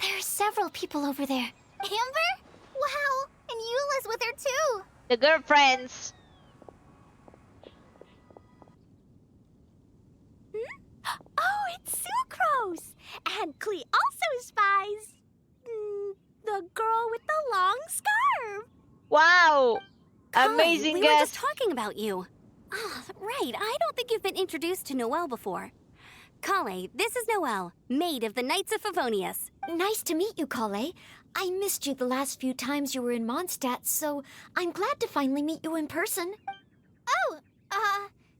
S3: There are several people over there.
S5: Amber? Wow, and Eula's with her too.
S2: The girlfriends.
S5: Oh, it's Sucrose! And Klee also spies the girl with the long scarf.
S2: Wow!
S11: Kale,
S2: Amazing
S11: we were
S2: guess.
S11: just talking about you. Ah, right. I don't think you've been introduced to Noelle before. Kale, this is Noelle, maid of the Knights of Favonius.
S3: Nice to meet you, Kale. I missed you the last few times you were in Mondstadt, so I'm glad to finally meet you in person.
S5: Oh,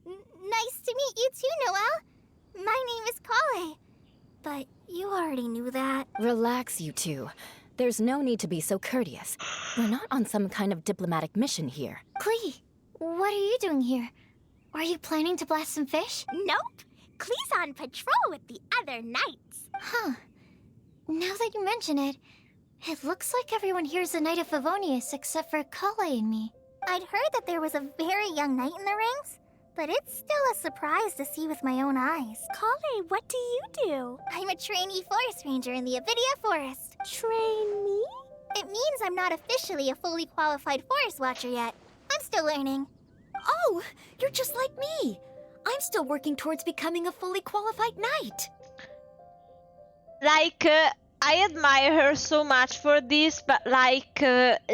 S5: nice to meet you too, Noelle. My name is Kale. But you already knew that.
S12: Relax, you two. There's no need to be so courteous. We're not on some kind of diplomatic mission here.
S3: Klee, what are you doing here? Are you planning to blast some fish?
S5: Nope. Klee's on patrol with the other knights.
S3: Huh. Now that you mention it, it looks like everyone here's a Knight of Favonius except for Kale and me.
S5: I'd heard that there was a very young knight in the rings, but it's still a surprise to see with my own eyes. Kale, what do you do? I'm a trainee forest ranger in the Avidia Forest. Trainee? It means I'm not officially a fully qualified forest watcher yet. I'm still learning.
S3: Oh, you're just like me. I'm still working towards becoming a fully qualified knight.
S2: Like, I admire her so much for this, but like,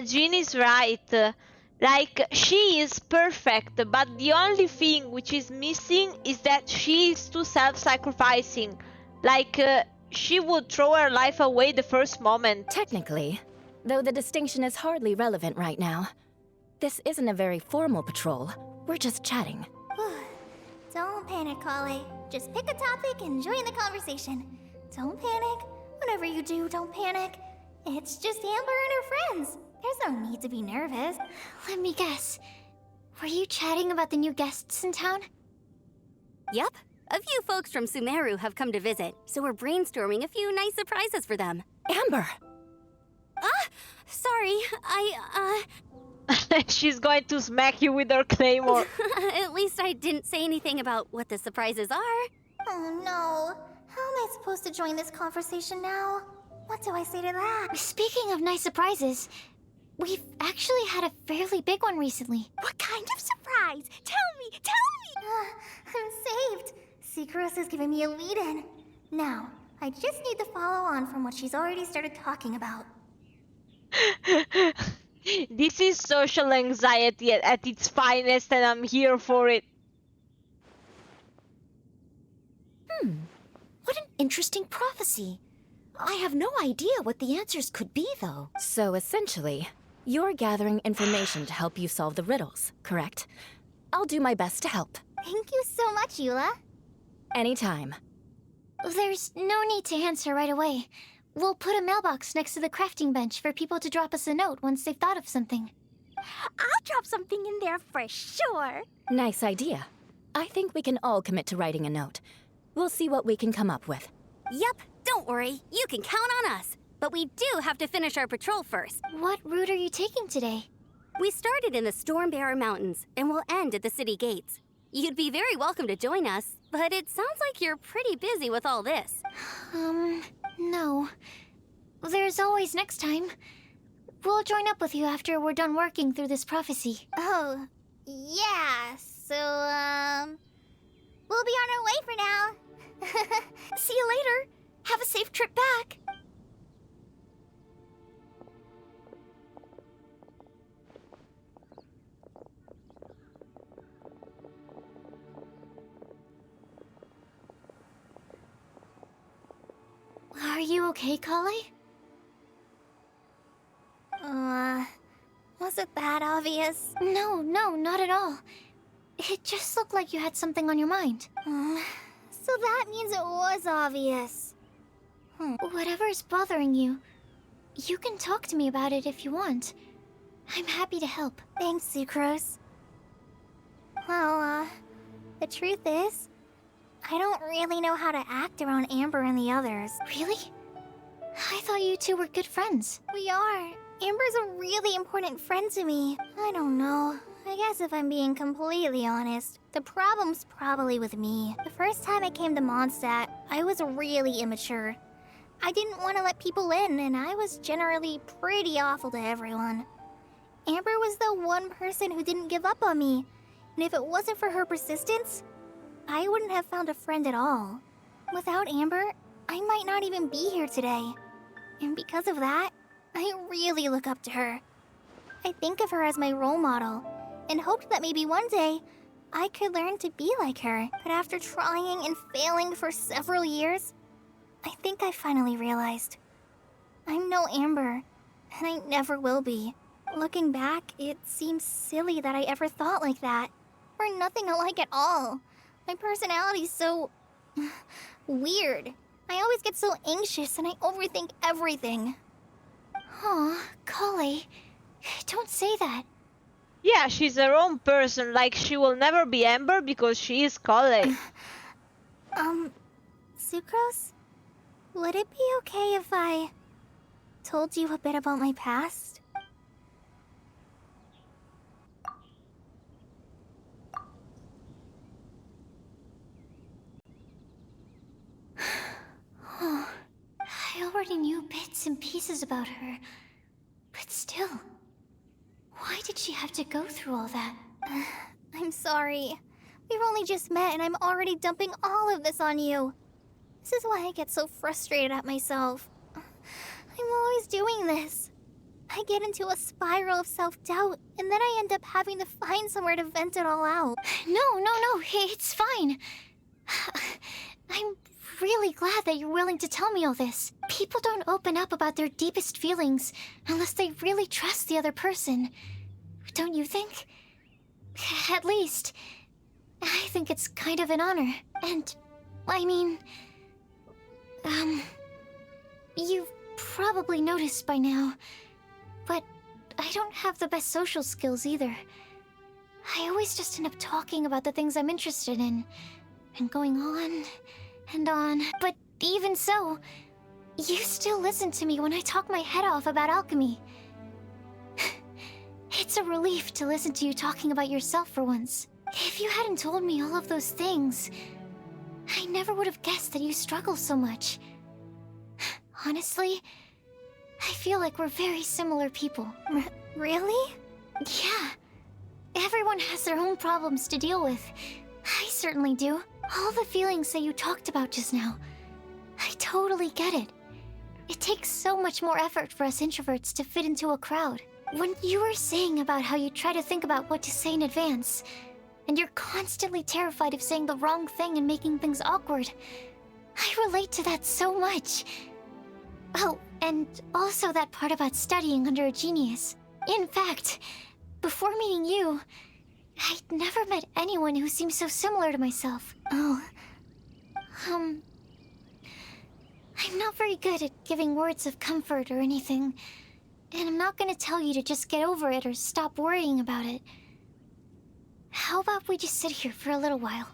S2: Jean is right. Like, she is perfect, but the only thing which is missing is that she is too self-sacrificing. Like, she would throw her life away the first moment.
S12: Technically, though the distinction is hardly relevant right now. This isn't a very formal patrol. We're just chatting.
S5: Don't panic, Kale. Just pick a topic and join the conversation. Don't panic. Whatever you do, don't panic. It's just Amber and her friends. There's no need to be nervous.
S3: Let me guess. Were you chatting about the new guests in town?
S11: Yep. A few folks from Sumeru have come to visit, so we're brainstorming a few nice surprises for them.
S12: Amber!
S11: Sorry,
S2: She's going to smack you with her claymore.
S11: At least I didn't say anything about what the surprises are.
S5: Oh no. How am I supposed to join this conversation now? What do I say to that?
S3: Speaking of nice surprises, we've actually had a fairly big one recently.
S5: What kind of surprise? Tell me! I'm saved. Sucrose is giving me a lead-in. Now, I just need to follow on from what she's already started talking about.
S2: This is social anxiety at its finest, and I'm here for it.
S3: What an interesting prophecy. I have no idea what the answers could be, though.
S12: So essentially, you're gathering information to help you solve the riddles, correct? I'll do my best to help.
S5: Thank you so much, Eula.
S12: Anytime.
S3: There's no need to answer right away. We'll put a mailbox next to the crafting bench for people to drop us a note once they've thought of something.
S5: I'll drop something in there for sure.
S12: Nice idea. I think we can all commit to writing a note. We'll see what we can come up with.
S11: Yep, don't worry. You can count on us. But we do have to finish our patrol first.
S3: What route are you taking today?
S11: We started in the Stormbearer Mountains, and we'll end at the city gates. You'd be very welcome to join us, but it sounds like you're pretty busy with all this.
S3: No. There's always next time. We'll join up with you after we're done working through this prophecy.
S5: Oh, yeah, so, we'll be on our way for now.
S3: See you later. Have a safe trip back. Are you okay, Kale?
S5: Was it that obvious?
S3: No, not at all. It just looked like you had something on your mind.
S5: So that means it was obvious.
S3: Whatever's bothering you, you can talk to me about it if you want. I'm happy to help.
S5: Thanks, Sucrose. Well, the truth is, I don't really know how to act around Amber and the others.
S3: Really? I thought you two were good friends.
S5: We are. Amber's a really important friend to me. I don't know. I guess if I'm being completely honest, the problem's probably with me. The first time I came to Mondstadt, I was really immature. I didn't want to let people in, and I was generally pretty awful to everyone. Amber was the one person who didn't give up on me, and if it wasn't for her persistence, I wouldn't have found a friend at all. Without Amber, I might not even be here today. And because of that, I really look up to her. I think of her as my role model, and hoped that maybe one day I could learn to be like her. But after trying and failing for several years, I think I finally realized I'm no Amber, and I never will be. Looking back, it seems silly that I ever thought like that. We're nothing alike at all. My personality's so weird. I always get so anxious and I overthink everything.
S3: Aw, Kale, don't say that.
S2: Yeah, she's her own person, like she will never be Amber because she is Kale.
S5: Sucrose? Would it be okay if I told you a bit about my past?
S3: Oh, I already knew bits and pieces about her. But still, why did she have to go through all that?
S5: I'm sorry. We've only just met and I'm already dumping all of this on you. This is why I get so frustrated at myself. I'm always doing this. I get into a spiral of self-doubt, and then I end up having to find somewhere to vent it all out.
S3: No, it's fine. I'm really glad that you're willing to tell me all this. People don't open up about their deepest feelings unless they really trust the other person. Don't you think? At least, I think it's kind of an honor. And, I mean... You've probably noticed by now, but I don't have the best social skills either. I always just end up talking about the things I'm interested in, and going on and on. But even so, you still listen to me when I talk my head off about alchemy. It's a relief to listen to you talking about yourself for once. If you hadn't told me all of those things, I never would have guessed that you struggle so much. Honestly, I feel like we're very similar people.
S5: Really?
S3: Yeah. Everyone has their own problems to deal with. I certainly do. All the feelings that you talked about just now, I totally get it. It takes so much more effort for us introverts to fit into a crowd. When you were saying about how you try to think about what to say in advance, and you're constantly terrified of saying the wrong thing and making things awkward, I relate to that so much. Oh, and also that part about studying under a genius. In fact, before meeting you, I'd never met anyone who seemed so similar to myself.
S5: Oh.
S3: I'm not very good at giving words of comfort or anything, and I'm not gonna tell you to just get over it or stop worrying about it. How about we just sit here for a little while?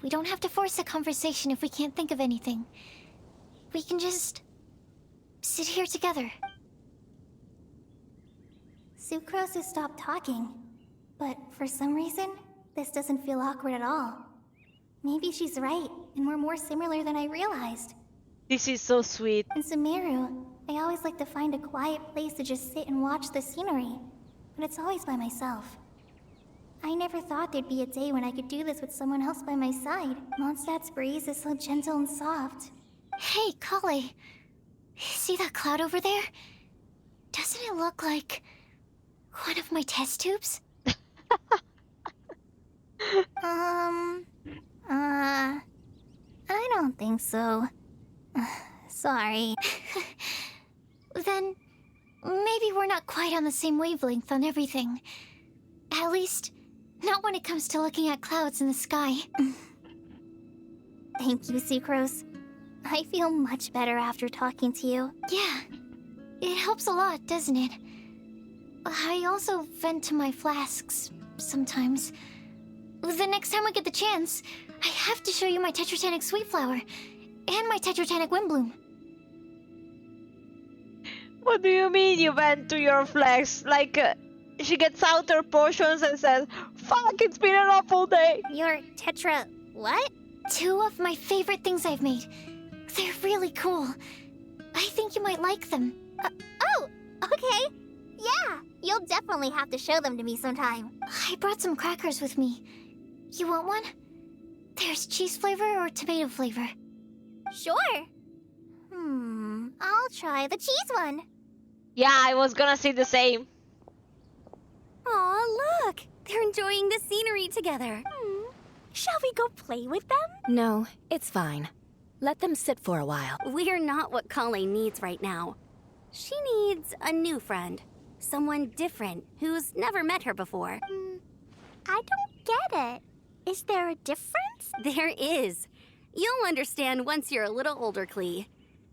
S3: We don't have to force a conversation if we can't think of anything. We can just sit here together.
S5: Sucrose has stopped talking, but for some reason,
S3: This doesn't feel awkward at all. Maybe she's right, and we're more similar than I realized.
S2: This is so sweet.
S3: In Sumeru, I always like to find a quiet place to just sit and watch the scenery, but it's always by myself. I never thought there'd be a day when I could do this with someone else by my side. Mondstadt's breeze is so gentle and soft. Hey, Kale. See that cloud over there? Doesn't it look like one of my test tubes? I don't think so. Sorry. Then, maybe we're not quite on the same wavelength on everything. At least, not when it comes to looking at clouds in the sky. Thank you, Sucrose. I feel much better after talking to you. Yeah, it helps a lot, doesn't it? I also vent to my flasks sometimes. The next time we get the chance, I have to show you my Tetratanic Sweet Flower and my Tetratanic Windblume.
S2: What do you mean you went to your flex? Like, she gets out her potions and says, "Fuck, it's been an awful day."
S3: Your Tetra... what? 2 of my favorite things I've made. They're really cool. I think you might like them. Oh, okay. Yeah, you'll definitely have to show them to me sometime. I brought some crackers with me. You want one? There's cheese flavor or tomato flavor. Sure. I'll try the cheese one.
S2: Yeah, I was gonna say the same.
S11: Aw, look! They're enjoying the scenery together. Shall we go play with them?
S12: No, it's fine. Let them sit for a while.
S11: We're not what Kale needs right now. She needs a new friend. Someone different, who's never met her before.
S5: I don't get it. Is there a difference?
S11: There is. You'll understand once you're a little older, Klee.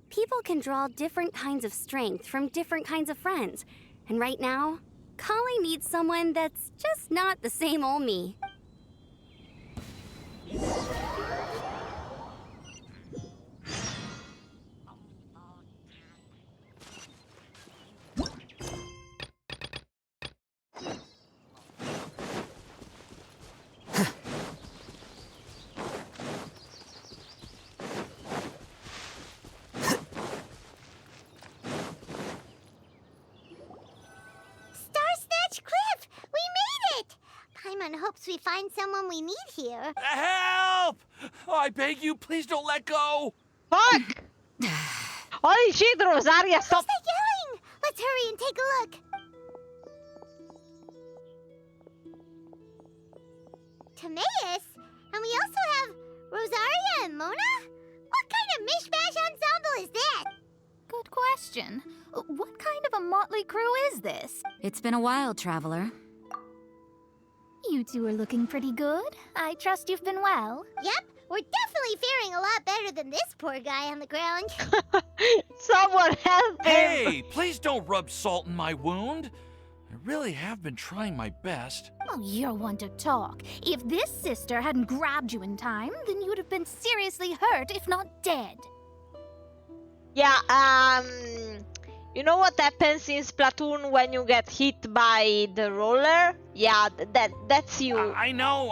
S11: People can draw different kinds of strength from different kinds of friends. And right now, Kale needs someone that's just not the same old me.
S5: Paimon hopes we find someone we need here.
S13: Help! Oh, I beg you, please don't let go!
S2: Fuck! Holy shit, Rosaria, stop!
S5: What's that yelling? Let's hurry and take a look. Timaeus? And we also have Rosaria and Mona? What kind of mishmash ensemble is that?
S14: Good question. What kind of a motley crew is this?
S15: It's been a while, Traveler.
S14: You two are looking pretty good. I trust you've been well.
S5: Yep, we're definitely faring a lot better than this poor guy on the ground.
S2: Someone help him!
S13: Hey, please don't rub salt in my wound. I really have been trying my best.
S14: Oh, you're one to talk. If this sister hadn't grabbed you in time, then you'd have been seriously hurt, if not dead.
S2: Yeah, you know what happens in Splatoon when you get hit by the roller? Yeah, that's you.
S13: I know.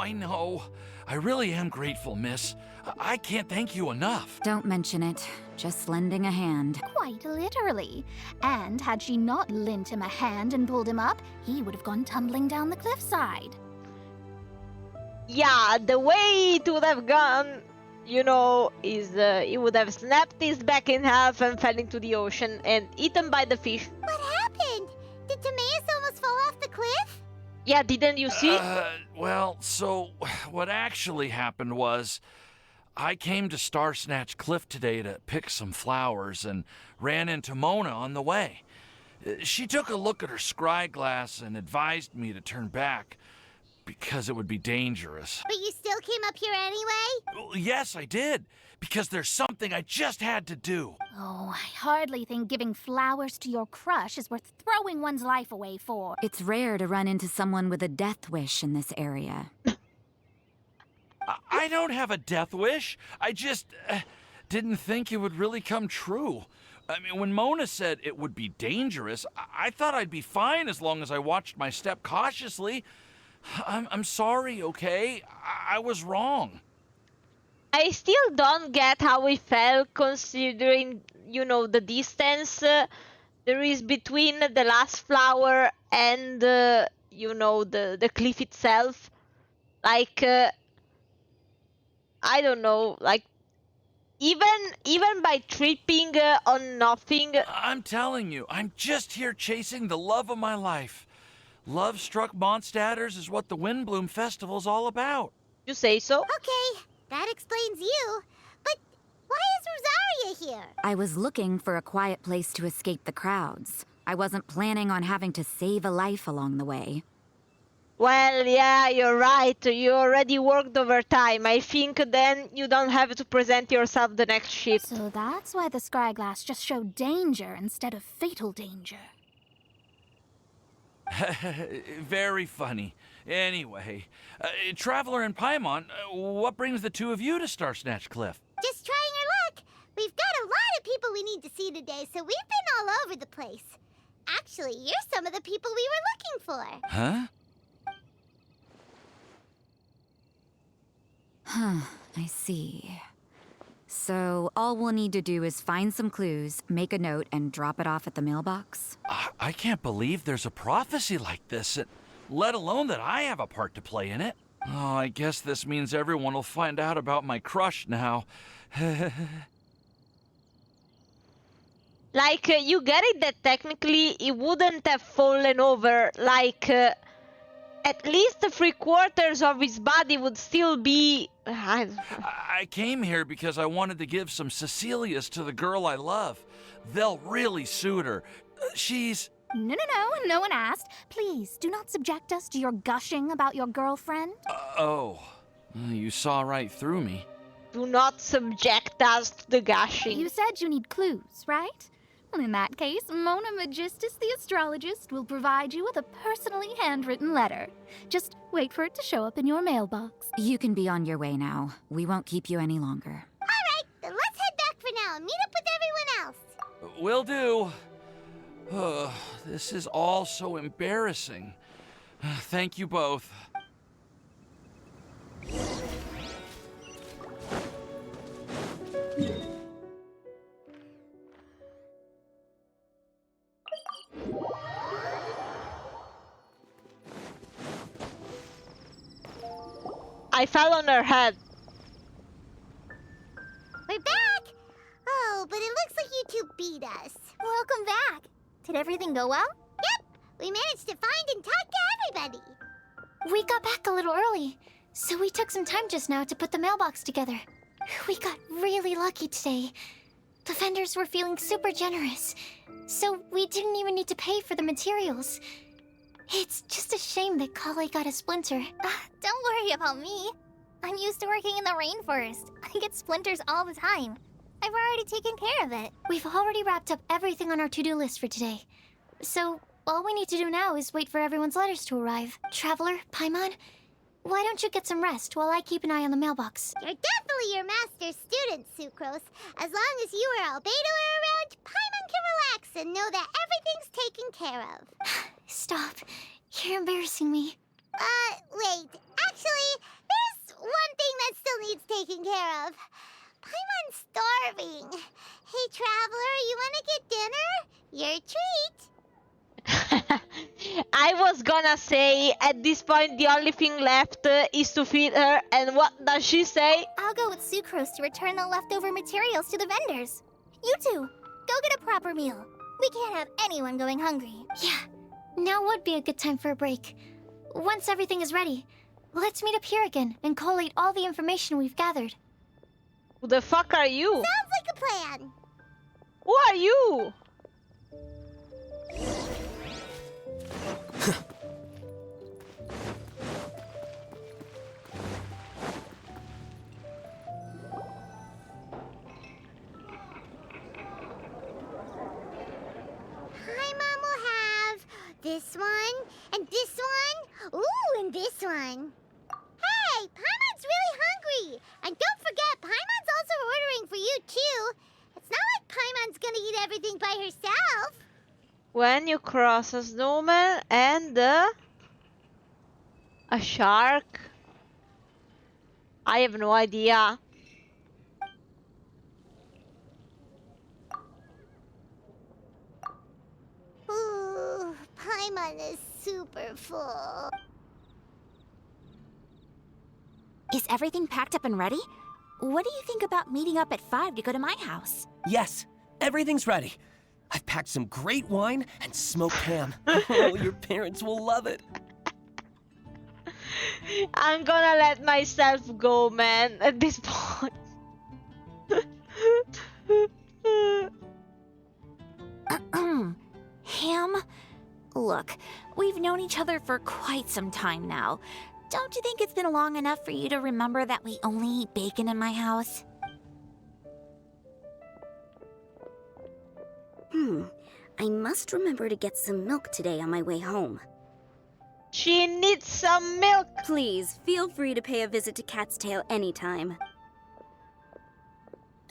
S13: I really am grateful, miss. I can't thank you enough.
S15: Don't mention it. Just lending a hand.
S14: Quite literally. And had she not lent him a hand and pulled him up, he would have gone tumbling down the cliffside.
S2: Yeah, the way it would have gone, you know, is he would have snapped his back in half and fell into the ocean and eaten by the fish.
S5: What happened? Did Timaeus almost fall off the cliff?
S2: Yeah, didn't you see?
S13: Well, so what actually happened was I came to Star Snatch Cliff today to pick some flowers and ran into Mona on the way. She took a look at her scry glass and advised me to turn back because it would be dangerous.
S5: But you still came up here anyway?
S13: Well, yes, I did, because there's something I just had to do.
S14: Oh, I hardly think giving flowers to your crush is worth throwing one's life away for.
S15: It's rare to run into someone with a death wish in this area.
S13: I don't have a death wish. I just didn't think it would really come true. I mean, when Mona said it would be dangerous, I thought I'd be fine as long as I watched my step cautiously. I'm sorry, okay? I was wrong.
S2: I still don't get how we felt considering, you know, the distance there is between the last flower and, you know, the cliff itself. Like, I don't know, like, even by tripping on nothing.
S13: I'm telling you, I'm just here chasing the love of my life. Love-struck Mondstadters is what the Windblume Festival's all about.
S2: You say so?
S5: Okay, that explains you. But why is Rosaria here?
S15: I was looking for a quiet place to escape the crowds. I wasn't planning on having to save a life along the way.
S2: Well, yeah, you're right. You already worked overtime. I think then you don't have to present yourself the next shift.
S14: So that's why the scryglass just showed danger instead of fatal danger.
S13: Very funny. Anyway, Traveler and Paimon, what brings the two of you to Star Snatch Cliff?
S5: Just trying our luck. We've got a lot of people we need to see today, so we've been all over the place. Actually, you're some of the people we were looking for.
S13: Huh?
S15: I see. So all we'll need to do is find some clues, make a note, and drop it off at the mailbox?
S13: I can't believe there's a prophecy like this, let alone that I have a part to play in it. Oh, I guess this means everyone will find out about my crush now.
S2: Like, you get it that technically it wouldn't have fallen over, like, at least 3/4 of his body would still be...
S13: I came here because I wanted to give some Cecilias to the girl I love. They'll really suit her. She's...
S14: No one asked. Please, do not subject us to your gushing about your girlfriend.
S13: Oh, you saw right through me.
S2: Do not subject us to the gushing.
S14: You said you need clues, right? Well, in that case, Mona Magistus the astrologist will provide you with a personally handwritten letter. Just wait for it to show up in your mailbox.
S15: You can be on your way now. We won't keep you any longer.
S5: All right, then let's head back for now and meet up with everyone else.
S13: Will do. This is all so embarrassing. Thank you both.
S2: I fell on her head.
S5: We're back! Oh, but it looks like you two beat us.
S3: Welcome back. Did everything go well?
S5: Yep, we managed to find and talk to everybody.
S3: We got back a little early, so we took some time just now to put the mailbox together. We got really lucky today. The vendors were feeling super generous, so we didn't even need to pay for the materials. It's just a shame that Kale got a splinter.
S5: Don't worry about me. I'm used to working in the rainforest. I get splinters all the time. I've already taken care of it.
S3: We've already wrapped up everything on our to-do list for today. So, all we need to do now is wait for everyone's letters to arrive. Traveler, Paimon, why don't you get some rest while I keep an eye on the mailbox?
S5: You're definitely your master's student, Sucrose. As long as you or Albedo are around, Paimon can relax and know that everything's taken care of.
S3: Stop. You're embarrassing me.
S5: Wait. Actually, there's one thing that still needs taking care of. Paimon's starving. Hey, Traveler, you want to get dinner? Your treat.
S2: I was gonna say, at this point, the only thing left is to feed her, and what does she say?
S5: I'll go with Sucrose to return the leftover materials to the vendors. You two, go get a proper meal. We can't have anyone going hungry.
S3: Yeah, now would be a good time for a break. Once everything is ready, let's meet up here again and collate all the information we've gathered.
S2: Who the fuck are you?
S5: Sounds like a plan.
S2: Who are you?
S5: Paimon will have this one, and this one, ooh, and this one. Hey, Paimon's really hungry! And don't forget, Paimon's also ordering for you, too. It's not like Paimon's gonna eat everything by herself.
S2: When you cross a snowman and A shark? I have no idea.
S5: Ooh, Paimon is super full.
S16: Is everything packed up and ready? What do you think about meeting up at 5 to go to my house?
S17: Yes, everything's ready. I've packed some great wine and smoked ham. Oh, your parents will love it.
S2: I'm gonna let myself go, man, at this point.
S16: Ham? Look, we've known each other for quite some time now. Don't you think it's been long enough for you to remember that we only eat bacon in my house?
S11: I must remember to get some milk today on my way home.
S2: She needs some milk!
S11: Please, feel free to pay a visit to Cat's Tail anytime.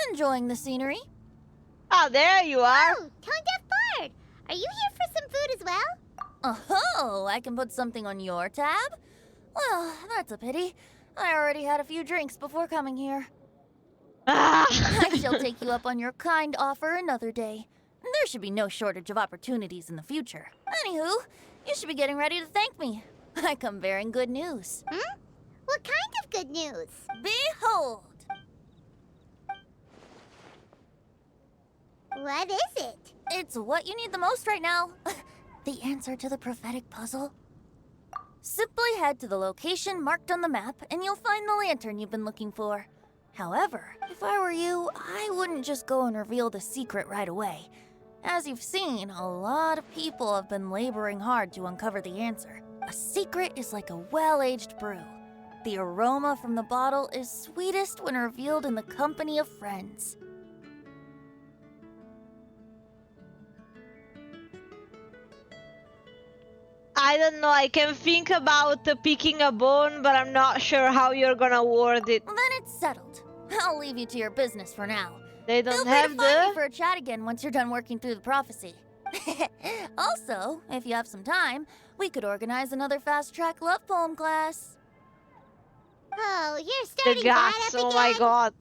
S8: Enjoying the scenery?
S2: Oh, there you are!
S5: Oh, Tone-Deaf Bard! Are you here for some food as well?
S8: Oh, I can put something on your tab? Well, that's a pity. I already had a few drinks before coming here. I shall take you up on your kind offer another day. There should be no shortage of opportunities in the future. Anywho, you should be getting ready to thank me. I come bearing good news.
S5: What kind of good news?
S8: Behold!
S5: What is it?
S8: It's what you need the most right now. The answer to the prophetic puzzle. Simply head to the location marked on the map and you'll find the lantern you've been looking for. However, if I were you, I wouldn't just go and reveal the secret right away. As you've seen, a lot of people have been laboring hard to uncover the answer. A secret is like a well-aged brew. The aroma from the bottle is sweetest when revealed in the company of friends.
S2: I don't know, I can think about picking a bone, but I'm not sure how you're gonna word it.
S8: Then it's settled. I'll leave you to your business for now.
S2: They don't
S8: Feel free
S2: have
S8: to find me for a chat again once you're done working through the prophecy. Also, if you have some time, we could organize another fast-track love poem class.
S5: Oh, you're
S2: The
S5: starting that
S2: guts,
S5: up
S2: oh
S5: again?
S2: my god.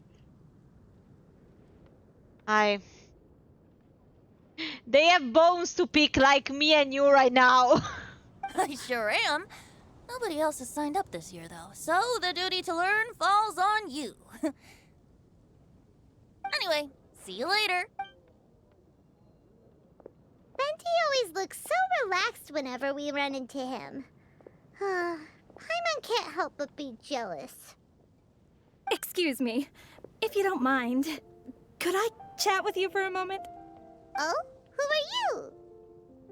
S2: They have bones to pick like me and you right now.
S8: I sure am. Nobody else has signed up this year, though, so the duty to learn falls on you. Anyway, see you later.
S5: Venti always looks so relaxed whenever we run into him. Paimon can't help but be jealous.
S18: Excuse me, if you don't mind, could I chat with you for a moment?
S5: Oh? Who are you?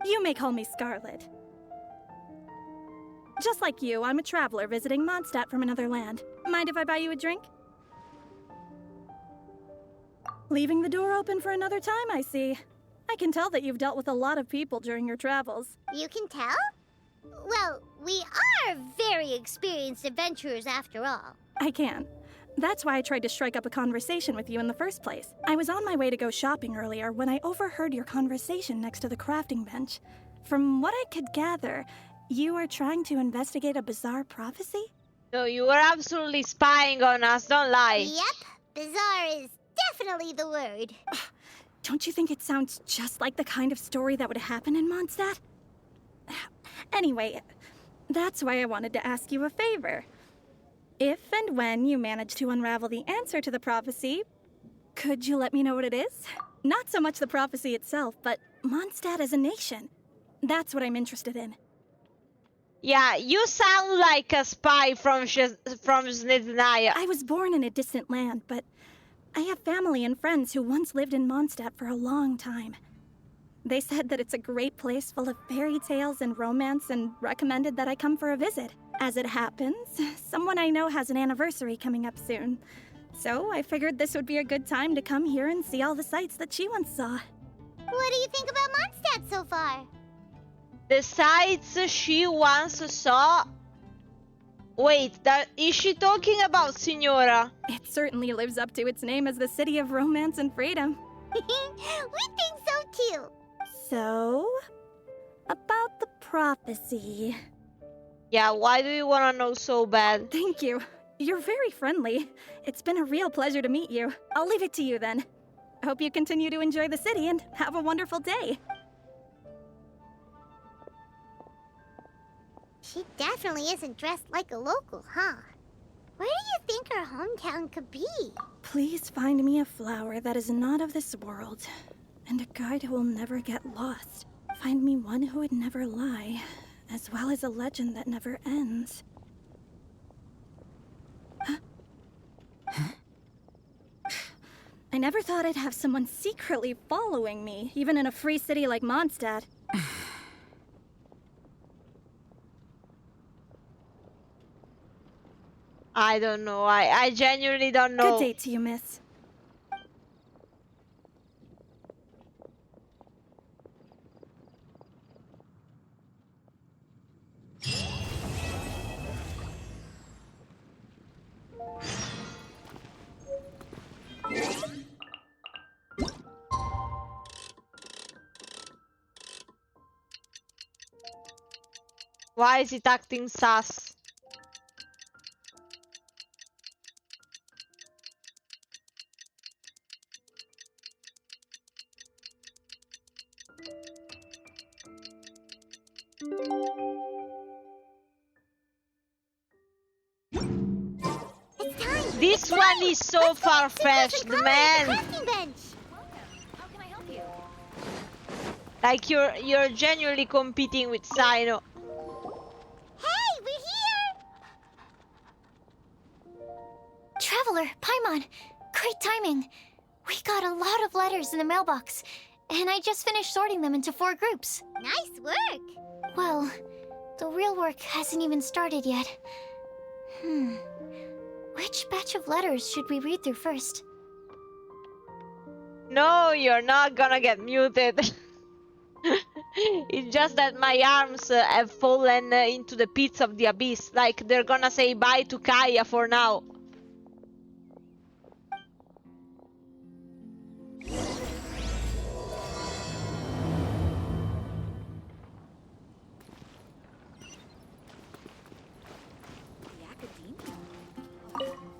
S18: You may call me Scarlet. Just like you, I'm a traveler visiting Mondstadt from another land. Mind if I buy you a drink? Leaving the door open for another time, I see. I can tell that you've dealt with a lot of people during your travels.
S5: You can tell? Well, we are very experienced adventurers after all.
S18: I can. That's why I tried to strike up a conversation with you in the first place. I was on my way to go shopping earlier when I overheard your conversation next to the crafting bench. From what I could gather, you are trying to investigate a bizarre prophecy?
S2: No, you were absolutely spying on us, don't lie.
S5: Yep, bizarre is definitely the word.
S18: Don't you think it sounds just like the kind of story that would happen in Mondstadt? Anyway, that's why I wanted to ask you a favor. If and when you manage to unravel the answer to the prophecy, could you let me know what it is? Not so much the prophecy itself, but Mondstadt as a nation. That's what I'm interested in.
S2: Yeah, you sound like a spy from Snezhnaya.
S18: I was born in a distant land, but I have family and friends who once lived in Mondstadt for a long time. They said that it's a great place full of fairy tales and romance and recommended that I come for a visit. As it happens, someone I know has an anniversary coming up soon. So I figured this would be a good time to come here and see all the sights that she once saw.
S5: What do you think about Mondstadt so far?
S2: The sights she once saw... Wait, is she talking about Signora?
S18: It certainly lives up to its name as the city of romance and freedom.
S5: We think so too.
S18: So, about the prophecy.
S2: Yeah, why do you want to know so bad?
S18: Thank you. You're very friendly. It's been a real pleasure to meet you. I'll leave it to you then. Hope you continue to enjoy the city and have a wonderful day.
S5: She definitely isn't dressed like a local, huh? Where do you think her hometown could be?
S18: Please find me a flower that is not of this world, and a guide who will never get lost. Find me one who would never lie, as well as a legend that never ends. I never thought I'd have someone secretly following me, even in a free city like Mondstadt.
S2: I don't know. I genuinely don't know.
S18: Good day to you, miss.
S2: Why is it acting sus? This one is so far-fetched, man. Like you're genuinely competing with Sino.
S5: Hey, we're here!
S3: Traveler, Paimon, great timing. We got a lot of letters in the mailbox, and I just finished sorting them into 4 groups.
S5: Nice work!
S3: Well, the real work hasn't even started yet. Which batch of letters should we read through first?
S2: No, you're not gonna get muted. It's just that my arms have fallen into the pits of the abyss. Like, they're gonna say bye to Kaya for now.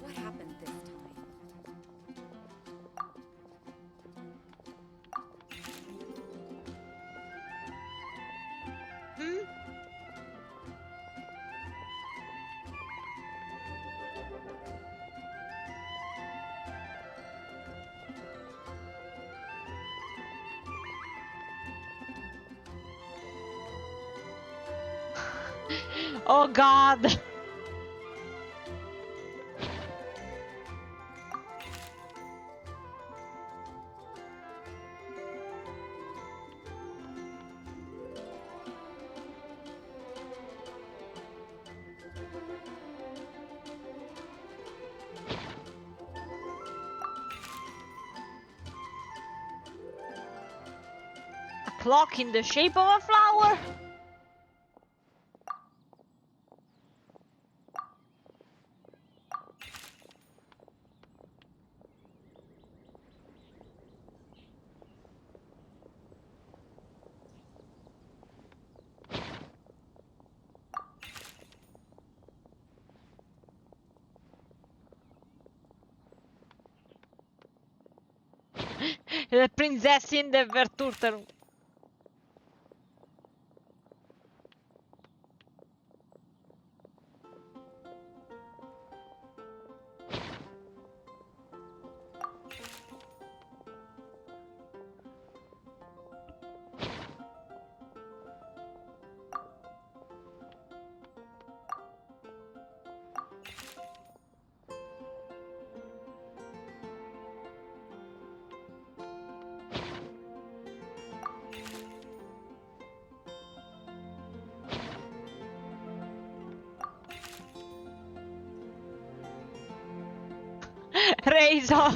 S15: What happened this time?
S2: Oh god. A clock in the shape of a flower? Le Prinzessin der Verturterung. Razor.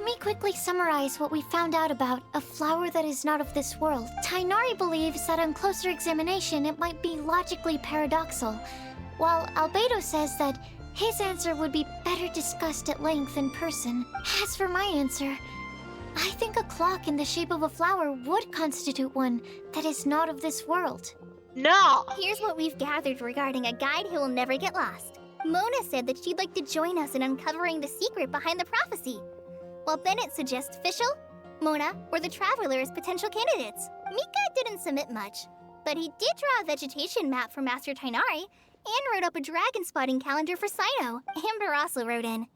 S3: Let me quickly summarize what we found out about a flower that is not of this world. Tainari believes that on closer examination it might be logically paradoxal, while Albedo says that his answer would be better discussed at length in person. As for my answer, I think a clock in the shape of a flower would constitute one that is not of this world.
S2: No!
S5: Here's what we've gathered regarding a guide who will never get lost. Mona said that she'd like to join us in uncovering the secret behind the prophecy, while Bennett suggests Fischl, Mona, or the Traveler as potential candidates. Mika didn't submit much, but he did draw a vegetation map for Master Tainari and wrote up a dragon spotting calendar for Sino. Amber also wrote in.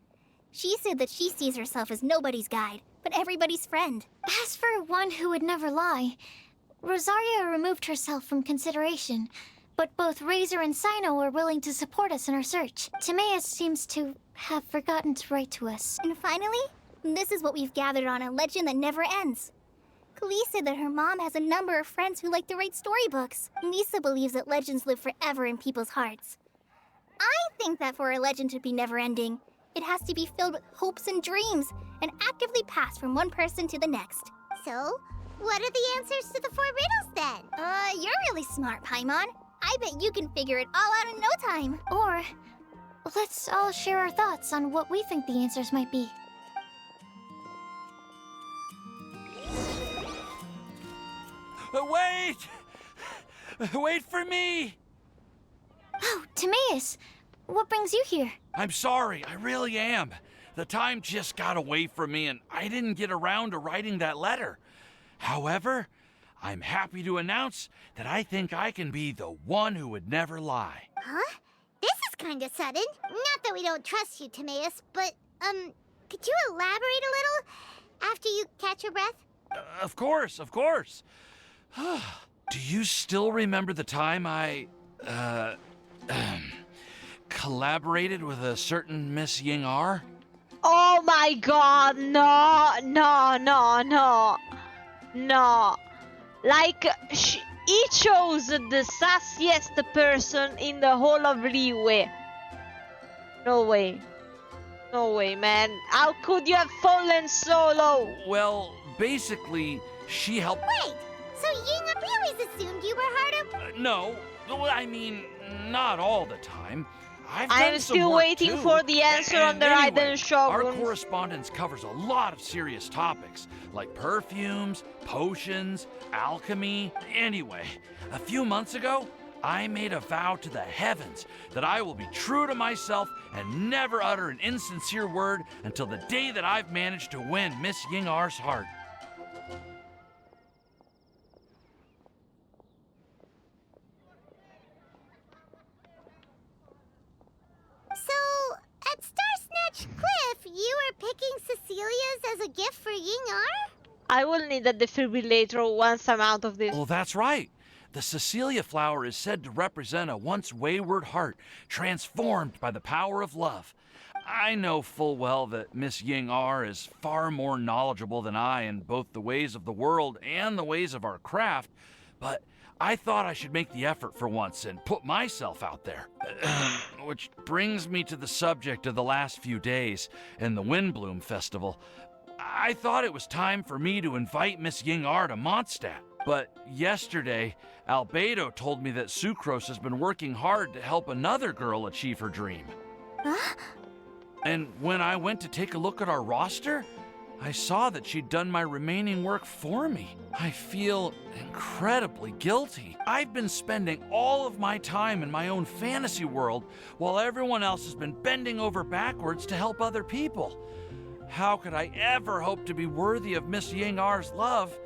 S5: She said that she sees herself as nobody's guide, but everybody's friend.
S3: As for one who would never lie, Rosaria removed herself from consideration, but both Razor and Sino are willing to support us in our search. Timaeus seems to have forgotten to write to us.
S5: And finally, this is what we've gathered on a legend that never ends. Kali said that her mom has a number of friends who like to write storybooks. Lisa believes that legends live forever in people's hearts. I think that for a legend to be never-ending, it has to be filled with hopes and dreams, and actively passed from one person to the next.
S19: So, what are the answers to the 4 riddles then?
S5: You're really smart, Paimon. I bet you can figure it all out in no time.
S3: Or, let's all share our thoughts on what we think the answers might be.
S13: Wait! Wait for me!
S3: Oh, Timaeus! What brings you here?
S13: I'm sorry, I really am. The time just got away from me and I didn't get around to writing that letter. However, I'm happy to announce that I think I can be the one who would never lie.
S19: Huh? This is kind of sudden. Not that we don't trust you, Timaeus, but, could you elaborate a little after you catch your breath?
S13: Of course. Do you still remember the time I, collaborated with a certain Miss Ying-ar?
S2: Oh my god, no. Like, he chose the sassiest person in the whole of Liyue. No way, man. How could you have fallen so low?
S13: Well, basically, she helped...
S19: Wait, so Ying always assumed you were harder?
S13: No, I mean, not all the time.
S2: I'm still waiting for the answer on the Raiden Shogun.
S13: Our correspondence covers a lot of serious topics, like perfumes, potions, alchemy. Anyway, a few months ago, I made a vow to the heavens that I will be true to myself and never utter an insincere word until the day that I've managed to win Miss Ying-ar's heart.
S19: So, at Star Snatch Cliff, you were picking Cecilia's as a gift for Ying-ar?
S2: I will need a defibrillator once I'm out of this.
S13: Well, that's right. The Cecilia flower is said to represent a once wayward heart, transformed by the power of love. I know full well that Miss Ying-ar is far more knowledgeable than I in both the ways of the world and the ways of our craft, but I thought I should make the effort for once and put myself out there. Which brings me to the subject of the last few days and the Windblume Festival. I thought it was time for me to invite Miss Ying-ar to Mondstadt. But yesterday, Albedo told me that Sucrose has been working hard to help another girl achieve her dream.
S5: Huh?
S13: And when I went to take a look at our roster, I saw that she'd done my remaining work for me. I feel incredibly guilty. I've been spending all of my time in my own fantasy world while everyone else has been bending over backwards to help other people. How could I ever hope to be worthy of Miss Ying-ar's love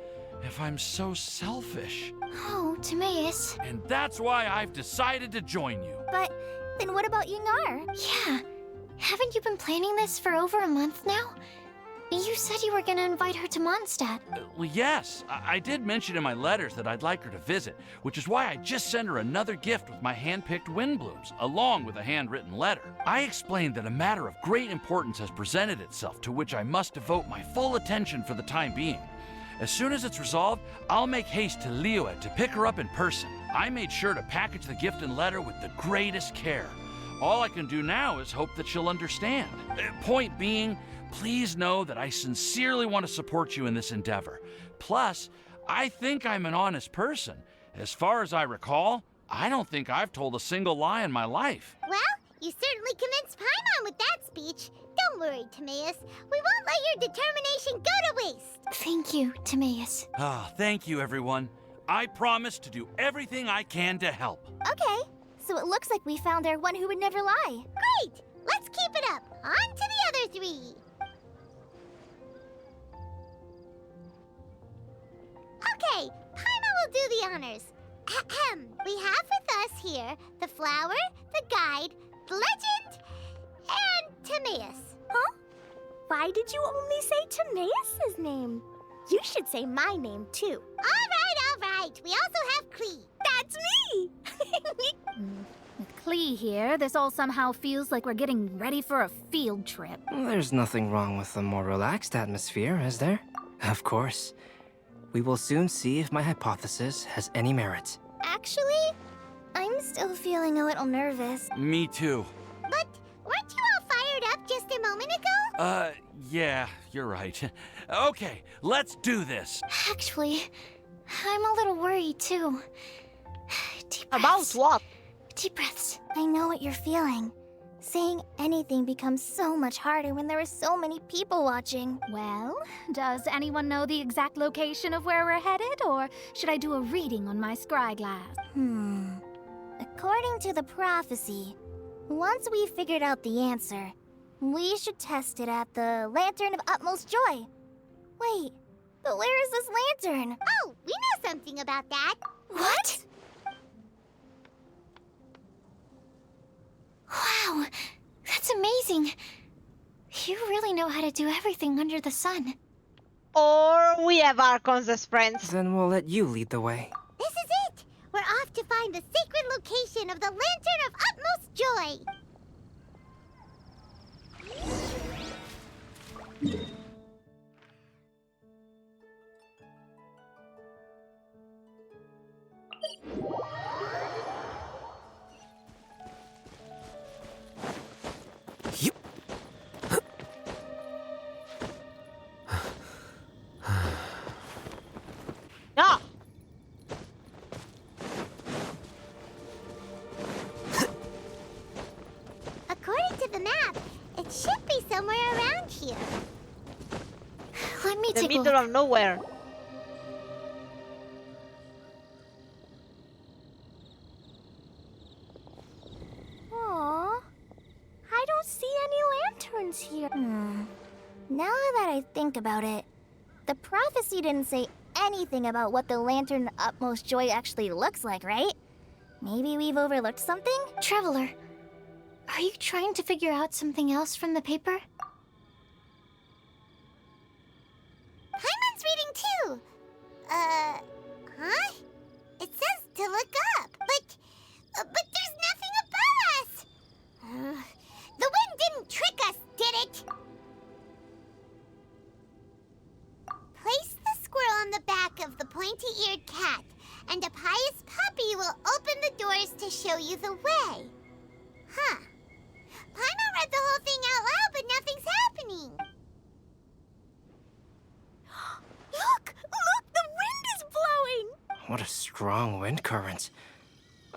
S13: if I'm so selfish?
S3: Oh, Timaeus.
S13: And that's why I've decided to join you.
S5: But then what about Ying-ar?
S3: Yeah. Haven't you been planning this for over a month now? You said you were going to invite her to Mondstadt.
S13: Well, yes. I did mention in my letters that I'd like her to visit, which is why I just sent her another gift with my hand-picked Windblooms, along with a handwritten letter. I explained that a matter of great importance has presented itself to which I must devote my full attention for the time being. As soon as it's resolved, I'll make haste to Liyue to pick her up in person. I made sure to package the gift and letter with the greatest care. All I can do now is hope that she'll understand. Point being, Please know that I sincerely want to support you in this endeavor. Plus, I think I'm an honest person. As far as I recall, I don't think I've told a single lie in my life.
S19: Well, you certainly convinced Paimon with that speech. Don't worry, Timaeus. We won't let your determination go to waste.
S3: Thank you, Timaeus.
S13: Thank you, everyone. I promise to do everything I can to help.
S5: Okay, so it looks like we found our one who would never lie. Great! Let's keep it up. On to the other three. Okay, Paimon will do the honors. Ahem. We have with us here the flower, the guide, the legend, and Timaeus.
S11: Huh? Why did you only say Timaeus' name? You should say my name, too.
S19: All right. We also have Klee.
S11: That's me!
S14: With Klee here, this all somehow feels like we're getting ready for a field trip.
S4: There's nothing wrong with a more relaxed atmosphere, is there? Of course. We will soon see if my hypothesis has any merit.
S5: Actually, I'm still feeling a little nervous.
S13: Me too.
S19: But weren't you all fired up just a moment ago?
S13: Yeah, you're right. Okay, let's do this.
S3: Actually, I'm a little worried too. Deep breaths.
S2: About what?
S3: Deep breaths.
S5: I know what you're feeling. Saying anything becomes so much harder when there are so many people watching.
S14: Well, does anyone know the exact location of where we're headed, or should I do a reading on my scry glass?
S5: According to the prophecy, once we've figured out the answer, we should test it at the Lantern of Utmost Joy. Wait, but where is this lantern?
S19: Oh, we know something about that.
S3: What? Wow, that's amazing. You really know how to do everything under the sun.
S2: Or we have Archons as friends.
S4: Then we'll let you lead the way.
S19: This is it. We're off to find the sacred location of the Lantern of Utmost Joy.
S2: No!
S19: According to the map, it should be somewhere around here.
S3: Let me
S2: The
S3: take a
S2: middle
S3: look.
S2: of nowhere.
S5: Aww, I don't see any lanterns here. Now that I think about it, the prophecy didn't say anything about what the Lantern of Utmost Joy actually looks like, right? Maybe we've overlooked something?
S3: Traveler, are you trying to figure out something else from the paper?
S19: Paimon's reading too. Huh? It says to look up, but there's nothing above us. The wind didn't trick us, did it? Place the squirrel on the back of the pointy-eared cat, and a pious puppy will open the doors to show you the way. Huh. Paimon read the whole thing out loud, but nothing's happening.
S11: Look! The wind is blowing!
S4: What a strong wind current.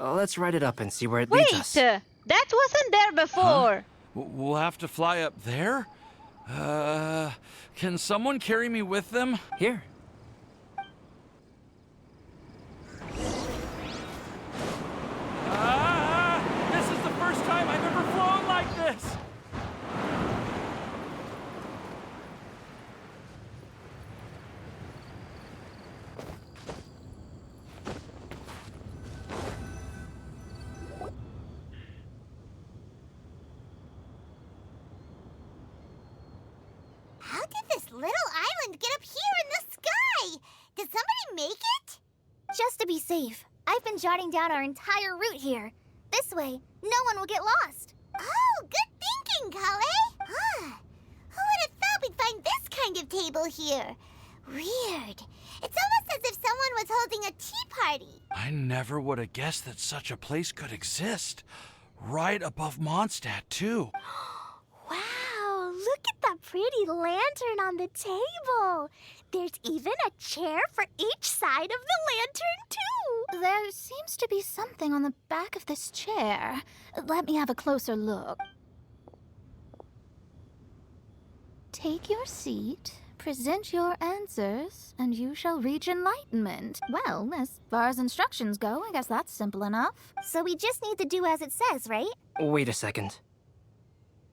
S4: Let's ride it up and see where it
S2: Wait,
S4: leads us.
S2: that wasn't there before.
S13: We'll have to fly up there? Can someone carry me with them?
S4: Here.
S13: This is the first time I've ever flown like this!
S19: How did this little island get up here in the sky? Did somebody make it?
S5: Just to be safe, I've been jotting down our entire route here. This way, no one will get lost.
S19: Oh, good thinking, Kale. Who would have thought we'd find this kind of table here? Weird. It's almost as if someone was holding a tea party.
S13: I never would have guessed that such a place could exist. Right above Mondstadt, too.
S11: Wow, look at that
S19: pretty lantern on the table. There's even a chair for each side of the lantern, too.
S14: There seems to be something on the back of this chair. Let me have a closer look. Take your seat, present your answers, and you shall reach enlightenment. Well, as far as instructions go, I guess that's simple enough.
S19: So we just need to do as it says, right?
S4: Wait a second.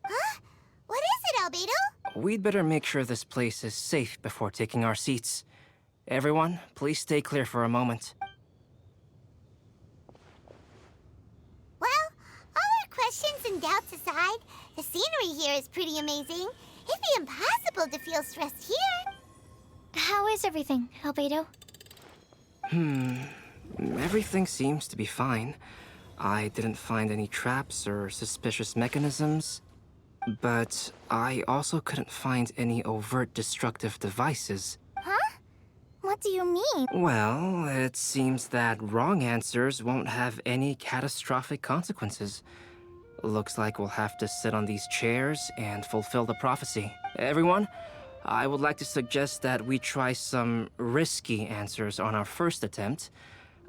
S19: Huh? What is it, Albedo?
S4: We'd better make sure this place is safe before taking our seats. Everyone, please stay clear for a moment.
S19: Well, all our questions and doubts aside, the scenery here is pretty amazing. It'd be impossible to feel stressed here.
S3: How is everything, Albedo?
S4: Everything seems to be fine. I didn't find any traps or suspicious mechanisms. But I also couldn't find any overt destructive devices.
S19: Huh? What do you mean?
S4: Well, it seems that wrong answers won't have any catastrophic consequences. Looks like we'll have to sit on these chairs and fulfill the prophecy. Everyone, I would like to suggest that we try some risky answers on our first attempt.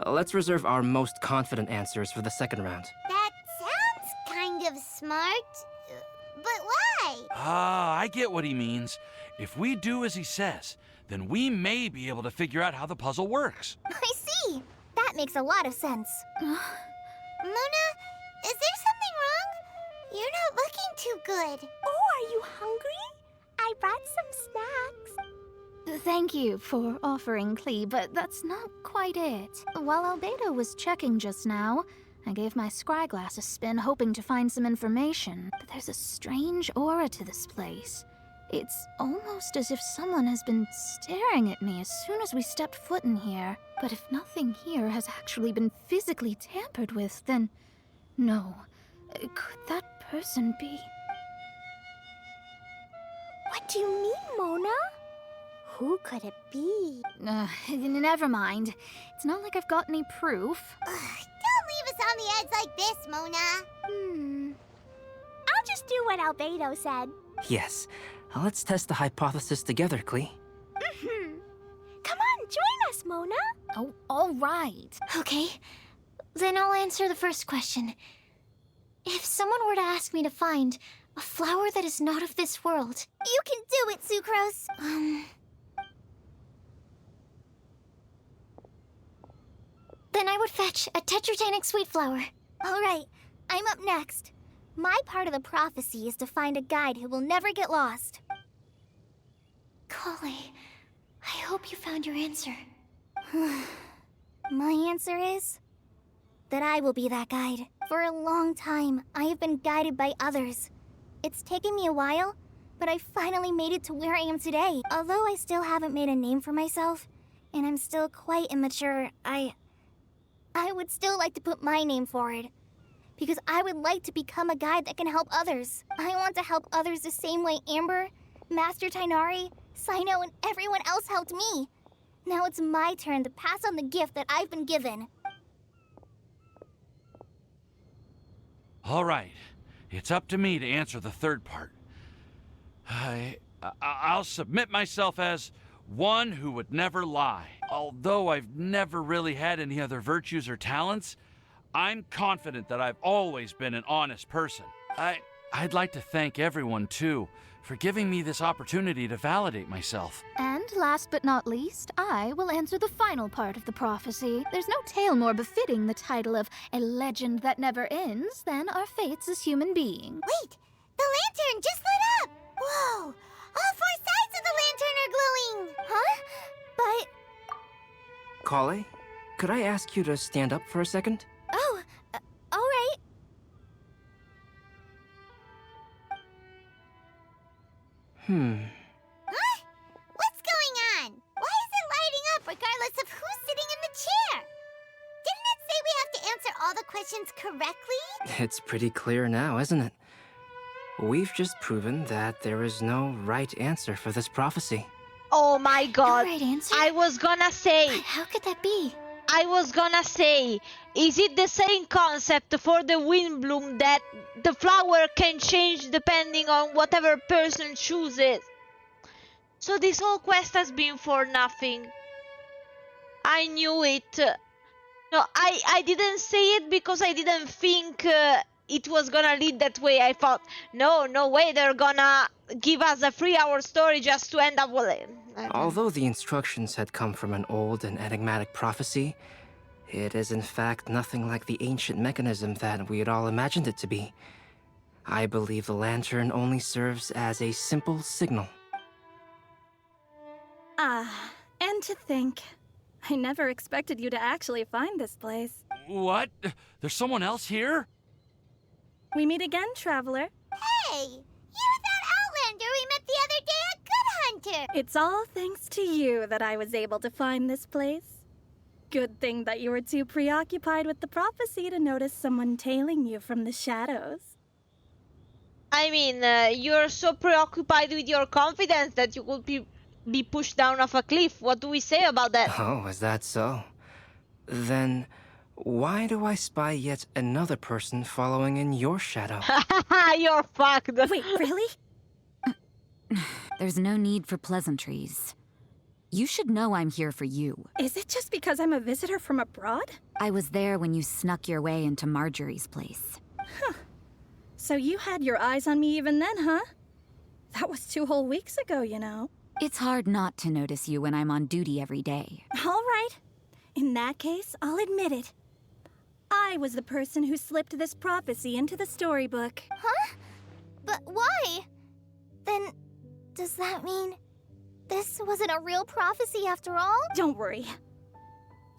S4: Let's reserve our most confident answers for the second round.
S19: That sounds kind of smart. But why?
S13: I get what he means. If we do as he says, then we may be able to figure out how the puzzle works.
S19: I see. That makes a lot of sense. Mona, is there something wrong? You're not looking too good. Oh, are you hungry? I brought some snacks.
S14: Thank you for offering, Klee, but that's not quite it. While Albedo was checking just now, I gave my scryglass a spin, hoping to find some information. But there's a strange aura to this place. It's almost as if someone has been staring at me as soon as we stepped foot in here. But if nothing here has actually been physically tampered with, then no. Could that person be?
S19: What do you mean, Mona? Who could it be?
S14: Never mind. It's not like I've got any proof.
S19: Don't leave us on the edge like this, Mona. I'll just do what Albedo said.
S4: Yes. Let's test the hypothesis together, Klee.
S19: Come on, join us, Mona.
S14: Oh, all right.
S3: Okay, then I'll answer the first question. If someone were to ask me to find a flower that is not of this world...
S19: You can do it, Sucrose.
S3: Then I would fetch a Tetragenic sweet flower.
S19: All right, I'm up next. My part of the prophecy is to find a guide who will never get lost.
S3: Kali, I hope you found your answer.
S19: My answer is that I will be that guide. For a long time, I have been guided by others. It's taken me a while, but I finally made it to where I am today. Although I still haven't made a name for myself, and I'm still quite immature, I would still like to put my name forward. Because I would like to become a guide that can help others. I want to help others the same way Amber, Master Tainari, Sino, and everyone else helped me. Now it's my turn to pass on the gift that I've been given.
S13: All right. It's up to me to answer the third part. I'll submit myself as one who would never lie. Although I've never really had any other virtues or talents, I'm confident that I've always been an honest person. I'd like to thank everyone, too, for giving me this opportunity to validate myself.
S14: And last but not least, I will answer the final part of the prophecy. There's no tale more befitting the title of a legend that never ends than our fates as human beings.
S19: Wait! The lantern just lit up! Whoa! All four sides of the lantern are glowing! Huh? But...
S4: Kali, could I ask you to stand up for a second?
S19: Oh, all right. Huh? What's going on? Why is it lighting up regardless of who's sitting in the chair? Didn't it say we have to answer all the questions correctly?
S4: It's pretty clear now, isn't it? We've just proven that there is no right answer for this prophecy.
S2: Oh my god.
S3: No right answer?
S2: I was gonna say.
S3: How could that be?
S2: I was gonna say, is it the same concept for the Windblume that the flower can change depending on whatever person chooses? So this whole quest has been for nothing. I knew it. No, I didn't say it because I didn't think it was gonna lead that way. I thought, no way they're gonna give us a 3-hour story just to end up with it.
S4: Although the instructions had come from an old and enigmatic prophecy, it is in fact nothing like the ancient mechanism that we had all imagined it to be. I believe the lantern only serves as a simple signal.
S18: Ah, and to think, I never expected you to actually find this place.
S13: What? There's someone else here?
S18: We meet again, traveler.
S19: Hey, you're that Outlander we met the other day at Good Hunter.
S18: It's all thanks to you that I was able to find this place. Good thing that you were too preoccupied with the prophecy to notice someone tailing you from the shadows.
S2: I mean, you're so preoccupied with your confidence that you could be pushed down off a cliff. What do we say about that?
S4: Oh, is that so? Then why do I spy yet another person following in your shadow?
S2: You're fucked.
S18: Wait, really?
S15: There's no need for pleasantries. You should know I'm here for you.
S18: Is it just because I'm a visitor from abroad?
S15: I was there when you snuck your way into Marjorie's place.
S18: Huh. So you had your eyes on me even then, huh? That was 2 whole weeks ago, you know.
S15: It's hard not to notice you when I'm on duty every day.
S18: All right. In that case, I'll admit it. I was the person who slipped this prophecy into the storybook.
S5: Huh? But why? Then, does that mean this wasn't a real prophecy after all?
S18: Don't worry.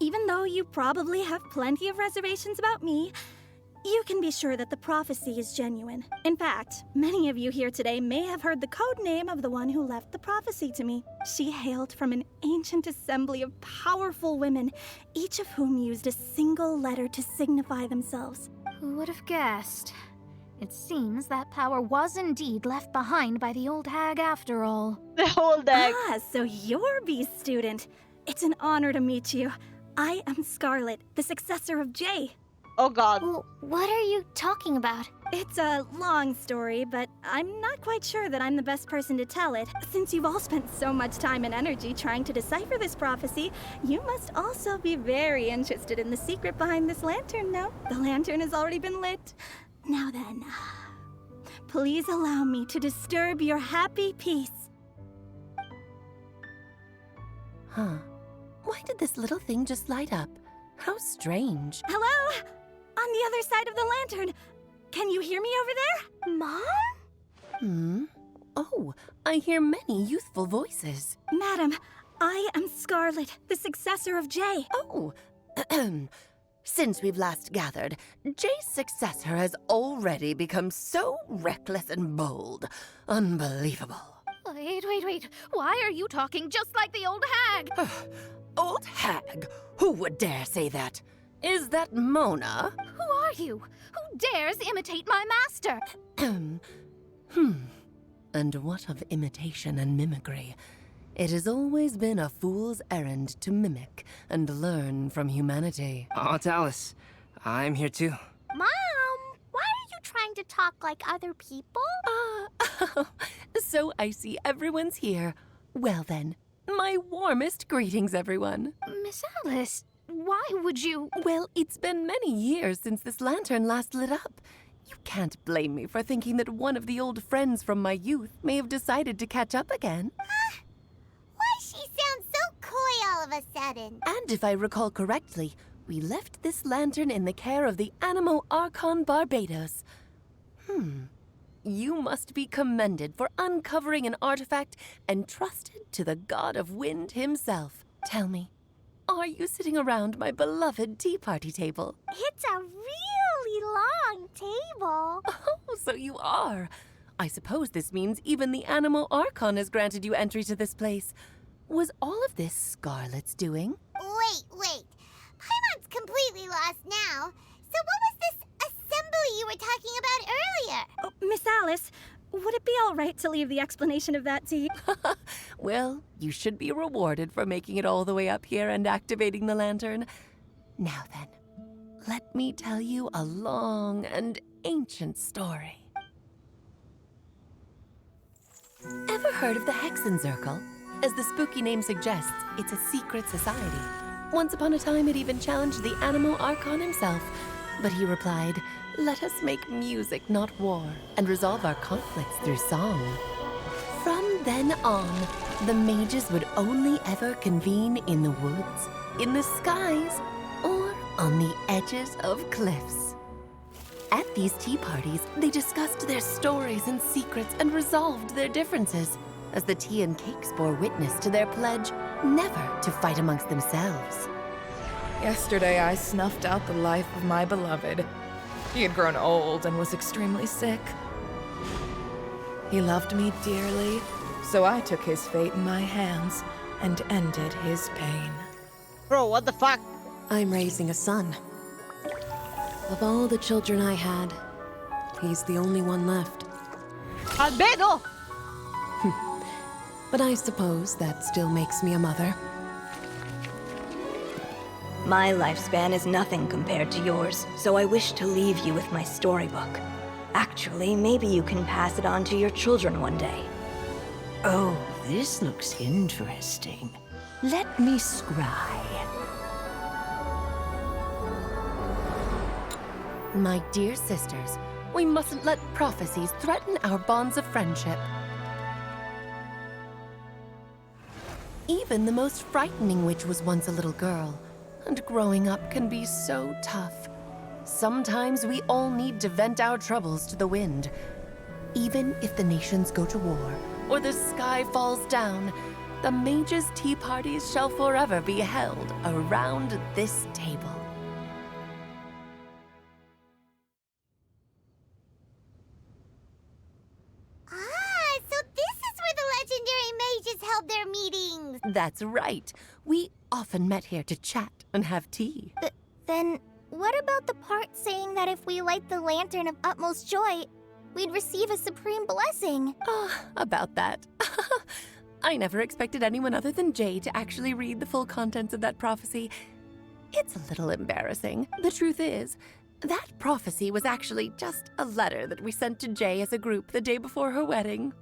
S18: Even though you probably have plenty of reservations about me, you can be sure that the prophecy is genuine. In fact, many of you here today may have heard the code name of the one who left the prophecy to me. She hailed from an ancient assembly of powerful women, each of whom used a single letter to signify themselves.
S14: Who would have guessed? It seems that power was indeed left behind by the old hag after all.
S2: The old hag.
S18: Ah, so you're B's student. It's an honor to meet you. I am Scarlet, the successor of Jay.
S2: Oh god.
S3: Well, what are you talking about?
S18: It's a long story, but I'm not quite sure that I'm the best person to tell it. Since you've all spent so much time and energy trying to decipher this prophecy, you must also be very interested in the secret behind this lantern now. The lantern has already been lit. Now then, please allow me to disturb your happy peace.
S20: Huh. Why did this little thing just light up? How strange.
S18: Hello? On the other side of the lantern. Can you hear me over there?
S20: Mom? Oh, I hear many youthful voices.
S18: Madam, I am Scarlet, the successor of Jay.
S20: Oh, since we've last gathered, Jay's successor has already become so reckless and bold. Unbelievable.
S14: Wait. Why are you talking just like the old hag?
S20: Old hag? Who would dare say that? Is that Mona?
S14: Who are you? Who dares imitate my master?
S20: And what of imitation and mimicry? It has always been a fool's errand to mimic and learn from humanity.
S4: Oh, it's Alice. I'm here too.
S5: Mom, why are you trying to talk like other people?
S20: So I see everyone's here. Well then, my warmest greetings, everyone.
S14: Miss Alice, why would you...
S20: Well, it's been many years since this lantern last lit up. You can't blame me for thinking that one of the old friends from my youth may have decided to catch up again.
S19: Why she sounds so coy all of a sudden?
S20: And if I recall correctly, we left this lantern in the care of the Animo Archon Barbados. You must be commended for uncovering an artifact entrusted to the god of wind himself. Tell me, are you sitting around my beloved tea party table?
S5: It's a really long table.
S20: Oh, so you are. I suppose this means even the Animo Archon has granted you entry to this place. Was all of this Scarlet's doing?
S19: Wait. Paimon's completely lost now. So what was this assembly you were talking about earlier?
S18: Oh, Miss Alice, would it be all right to leave the explanation of that to you?
S20: Well, you should be rewarded for making it all the way up here and activating the lantern. Now then, let me tell you a long and ancient story. Ever heard of the Hexenzirkel? As the spooky name suggests, it's a secret society. Once upon a time, it even challenged the Animo Archon himself. But he replied, "Let us make music, not war, and resolve our conflicts through song." From then on, the mages would only ever convene in the woods, in the skies, or on the edges of cliffs. At these tea parties, they discussed their stories and secrets and resolved their differences, as the tea and cakes bore witness to their pledge never to fight amongst themselves.
S21: Yesterday, I snuffed out the life of my beloved. He had grown old and was extremely sick. He loved me dearly, so I took his fate in my hands and ended his pain.
S2: Bro, what the fuck?
S20: I'm raising a son. Of all the children I had, he's the only one left.
S2: Albedo!
S20: But I suppose that still makes me a mother.
S22: My lifespan is nothing compared to yours, so I wish to leave you with my storybook. Actually, maybe you can pass it on to your children one day.
S10: Oh, this looks interesting. Let me scry.
S20: My dear sisters, we mustn't let prophecies threaten our bonds of friendship. Even the most frightening witch was once a little girl, and growing up can be so tough. Sometimes we all need to vent our troubles to the wind. Even if the nations go to war, or the sky falls down, the mages' tea parties shall forever be held around this table.
S19: So this is where the legendary mages held their meetings.
S20: That's right. We often met here to chat and have tea.
S5: Then, what about the part saying that if we light the lantern of utmost joy, we'd receive a supreme blessing?
S20: About that. I never expected anyone other than Jay to actually read the full contents of that prophecy. It's a little embarrassing. The truth is, that prophecy was actually just a letter that we sent to Jay as a group the day before her wedding.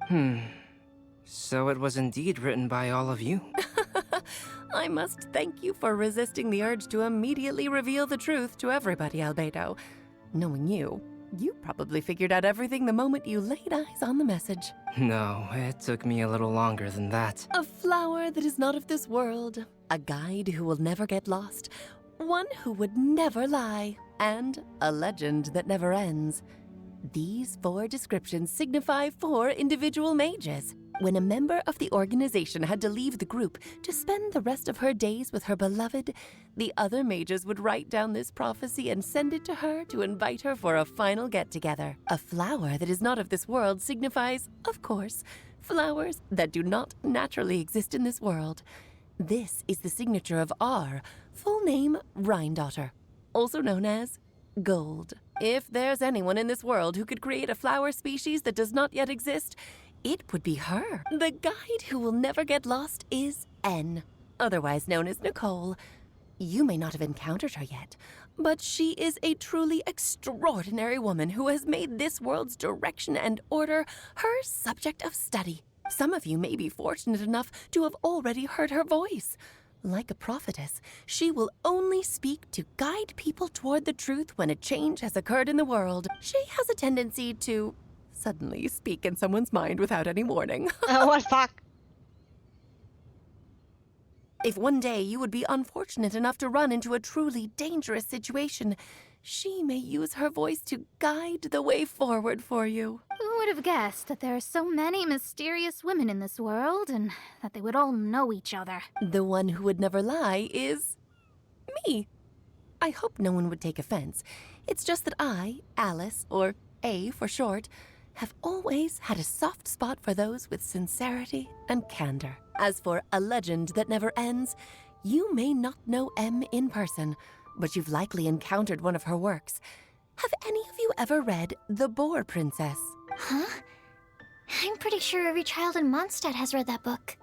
S4: So it was indeed written by all of you?
S20: I must thank you for resisting the urge to immediately reveal the truth to everybody, Albedo. Knowing you, you probably figured out everything the moment you laid eyes on the message.
S4: No, it took me a little longer than that.
S20: A flower that is not of this world, a guide who will never get lost, one who would never lie, and a legend that never ends. These 4 descriptions signify 4 individual mages. When a member of the organization had to leave the group to spend the rest of her days with her beloved, the other mages would write down this prophecy and send it to her to invite her for a final get-together. A flower that is not of this world signifies, of course, flowers that do not naturally exist in this world. This is the signature of our full name, Rhindaughter, also known as Gold. If there's anyone in this world who could create a flower species that does not yet exist, it would be her. The guide who will never get lost is N, otherwise known as Nicole. You may not have encountered her yet, but she is a truly extraordinary woman who has made this world's direction and order her subject of study. Some of you may be fortunate enough to have already heard her voice. Like a prophetess, she will only speak to guide people toward the truth when a change has occurred in the world. She has a tendency to suddenly speak in someone's mind without any warning.
S2: What fuck?
S20: If one day you would be unfortunate enough to run into a truly dangerous situation, she may use her voice to guide the way forward for you.
S14: Who would have guessed that there are so many mysterious women in this world and that they would all know each other?
S20: The one who would never lie is me. I hope no one would take offense. It's just that I, Alice, or A for short, have always had a soft spot for those with sincerity and candor. As for a legend that never ends, you may not know M in person, but you've likely encountered one of her works. Have any of you ever read The Boar Princess?
S5: Huh?
S3: I'm pretty sure every child in Mondstadt has read that book.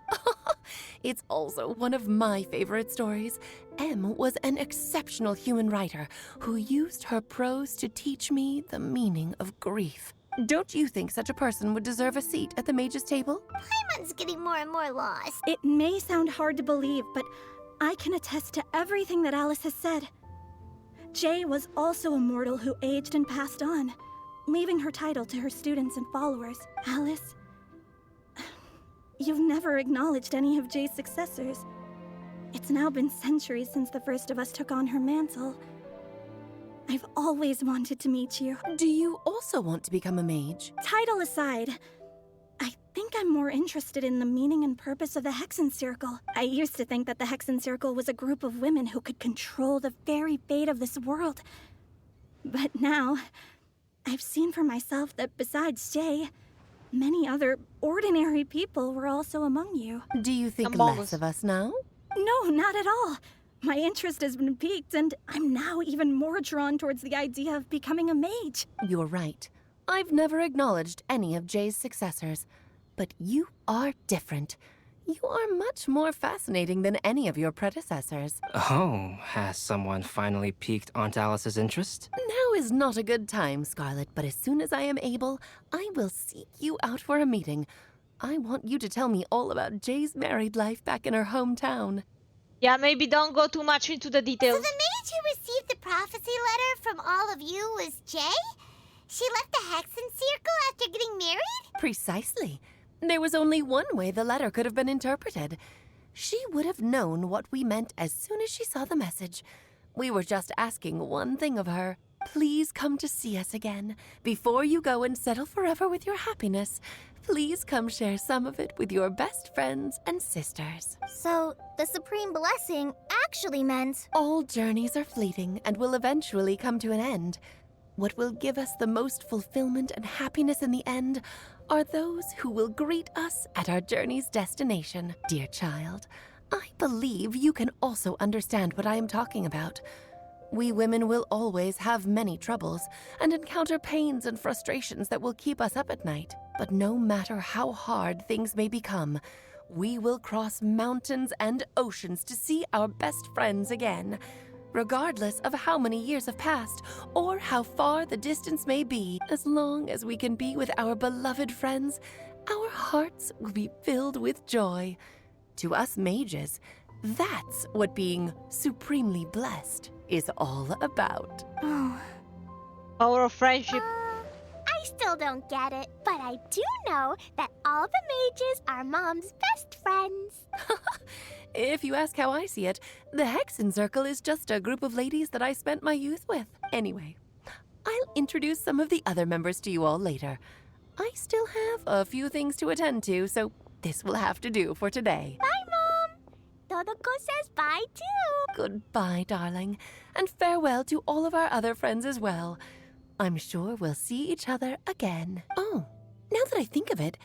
S20: It's also one of my favorite stories. Em was an exceptional human writer who used her prose to teach me the meaning of grief. Don't you think such a person would deserve a seat at the mage's table?
S5: Paimon's getting more and more lost.
S18: It may sound hard to believe, but I can attest to everything that Alice has said. Jay was also a mortal who aged and passed on, leaving her title to her students and followers. Alice, you've never acknowledged any of Jay's successors. It's now been centuries since the first of us took on her mantle. I've always wanted to meet you.
S20: Do you also want to become a mage?
S18: Title aside, I think I'm more interested in the meaning and purpose of the Hexen Circle. I used to think that the Hexen Circle was a group of women who could control the very fate of this world. But now, I've seen for myself that besides Jay, many other ordinary people were also among you.
S20: Do you think less of us now?
S18: No, not at all. My interest has been piqued, and I'm now even more drawn towards the idea of becoming a mage.
S20: You're right. I've never acknowledged any of Jay's successors, but you are different. You are much more fascinating than any of your predecessors.
S4: Oh, has someone finally piqued Aunt Alice's interest?
S20: Now is not a good time, Scarlet, but as soon as I am able, I will seek you out for a meeting. I want you to tell me all about Jay's married life back in her hometown.
S2: Yeah, maybe don't go too much into the details.
S5: So the mage who received the prophecy letter from all of you was Jay? She left the Hexen Circle after getting married?
S20: Precisely. There was only one way the letter could have been interpreted. She would have known what we meant as soon as she saw the message. We were just asking one thing of her. Please come to see us again. Before you go and settle forever with your happiness, please come share some of it with your best friends and sisters.
S3: So, the Supreme Blessing actually meant...
S20: All journeys are fleeting and will eventually come to an end. What will give us the most fulfillment and happiness in the end are those who will greet us at our journey's destination. Dear child, I believe you can also understand what I am talking about. We women will always have many troubles and encounter pains and frustrations that will keep us up at night. But no matter how hard things may become, we will cross mountains and oceans to see our best friends again. Regardless of how many years have passed or how far the distance may be, as long as we can be with our beloved friends, our hearts will be filled with joy. To us mages, that's what being supremely blessed is all about.
S3: Oh.
S2: Power of friendship.
S5: I still don't get it, but I do know that all the mages are Mom's best friends.
S20: If you ask how I see it, the Hexen Circle is just a group of ladies that I spent my youth with. Anyway, I'll introduce some of the other members to you all later. I still have a few things to attend to, so this will have to do for today.
S5: Bye, Mom. Todoko says bye, too.
S20: Goodbye, darling, and farewell to all of our other friends as well. I'm sure we'll see each other again. Oh, now that I think of it,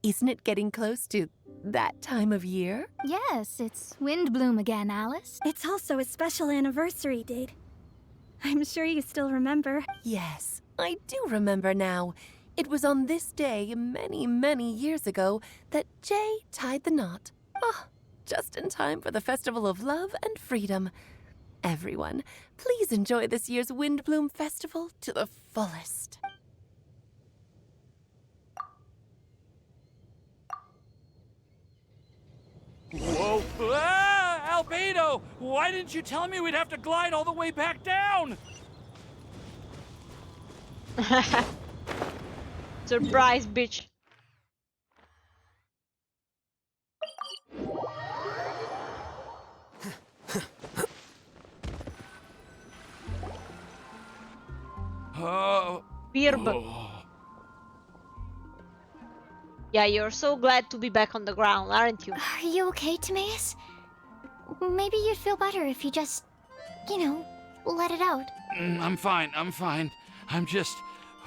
S20: isn't it getting close to that time of year?
S14: Yes, it's Windblume again, Alice.
S18: It's also a special anniversary date. I'm sure you still remember.
S20: Yes, I do remember now. It was on this day many, many years ago that Jay tied the knot. Ah, just in time for the Festival of Love and Freedom. Everyone, please enjoy this year's Windblume Festival to the fullest.
S13: Whoa! Ah! Albedo! Why didn't you tell me we'd have to glide all the way back down?
S2: Surprise, bitch. Birb. Yeah, you're so glad to be back on the ground, aren't you?
S3: Are you okay, Timaeus? Maybe you'd feel better if you just, let it out.
S13: I'm fine. I'm just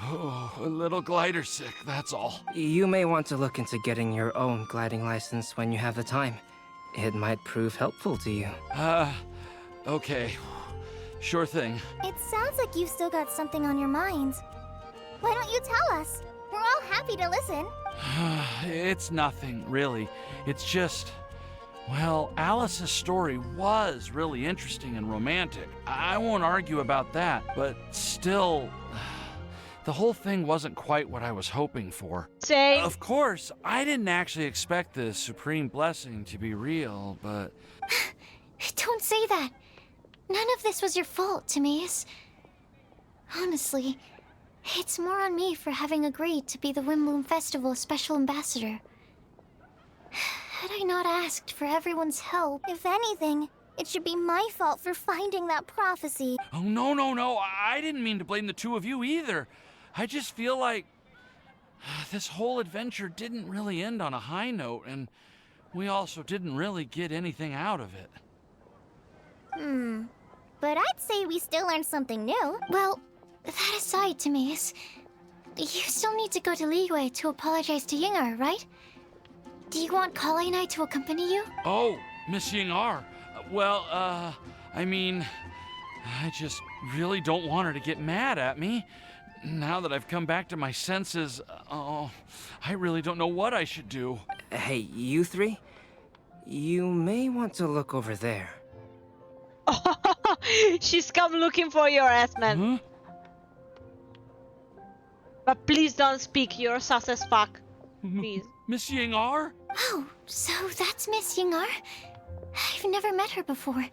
S13: a little glider sick, that's all.
S4: You may want to look into getting your own gliding license when you have the time. It might prove helpful to you.
S13: Okay. Sure thing.
S5: It sounds like you've still got something on your minds. Why don't you tell us? We're all happy to listen.
S13: It's nothing, really. It's just, well, Alice's story was really interesting and romantic. I won't argue about that, but still, the whole thing wasn't quite what I was hoping for.
S2: Same.
S13: Of course, I didn't actually expect the supreme blessing to be real, but...
S3: Don't say that. None of this was your fault, Timaeus. Honestly, it's more on me for having agreed to be the Windblume Festival's special ambassador. Had I not asked for everyone's help...
S5: If anything, it should be my fault for finding that prophecy.
S13: Oh, no. I didn't mean to blame the two of you either. I just feel like this whole adventure didn't really end on a high note, and we also didn't really get anything out of it.
S5: But I'd say we still learned something new.
S3: Well, that aside, Timaeus, you still need to go to Liyue to apologize to Yingar, right? Do you want Kale and I to accompany you?
S13: Oh, Miss Yingar. Well, I mean, I just really don't want her to get mad at me. Now that I've come back to my senses, I really don't know what I should do.
S4: Hey, you three? You may want to look over there.
S2: She's come looking for your ass, man.
S13: Huh?
S2: But please don't speak, you're sus as fuck. Please.
S13: Miss Yingar?
S3: Oh, so that's Miss Yingar? I've never met her before.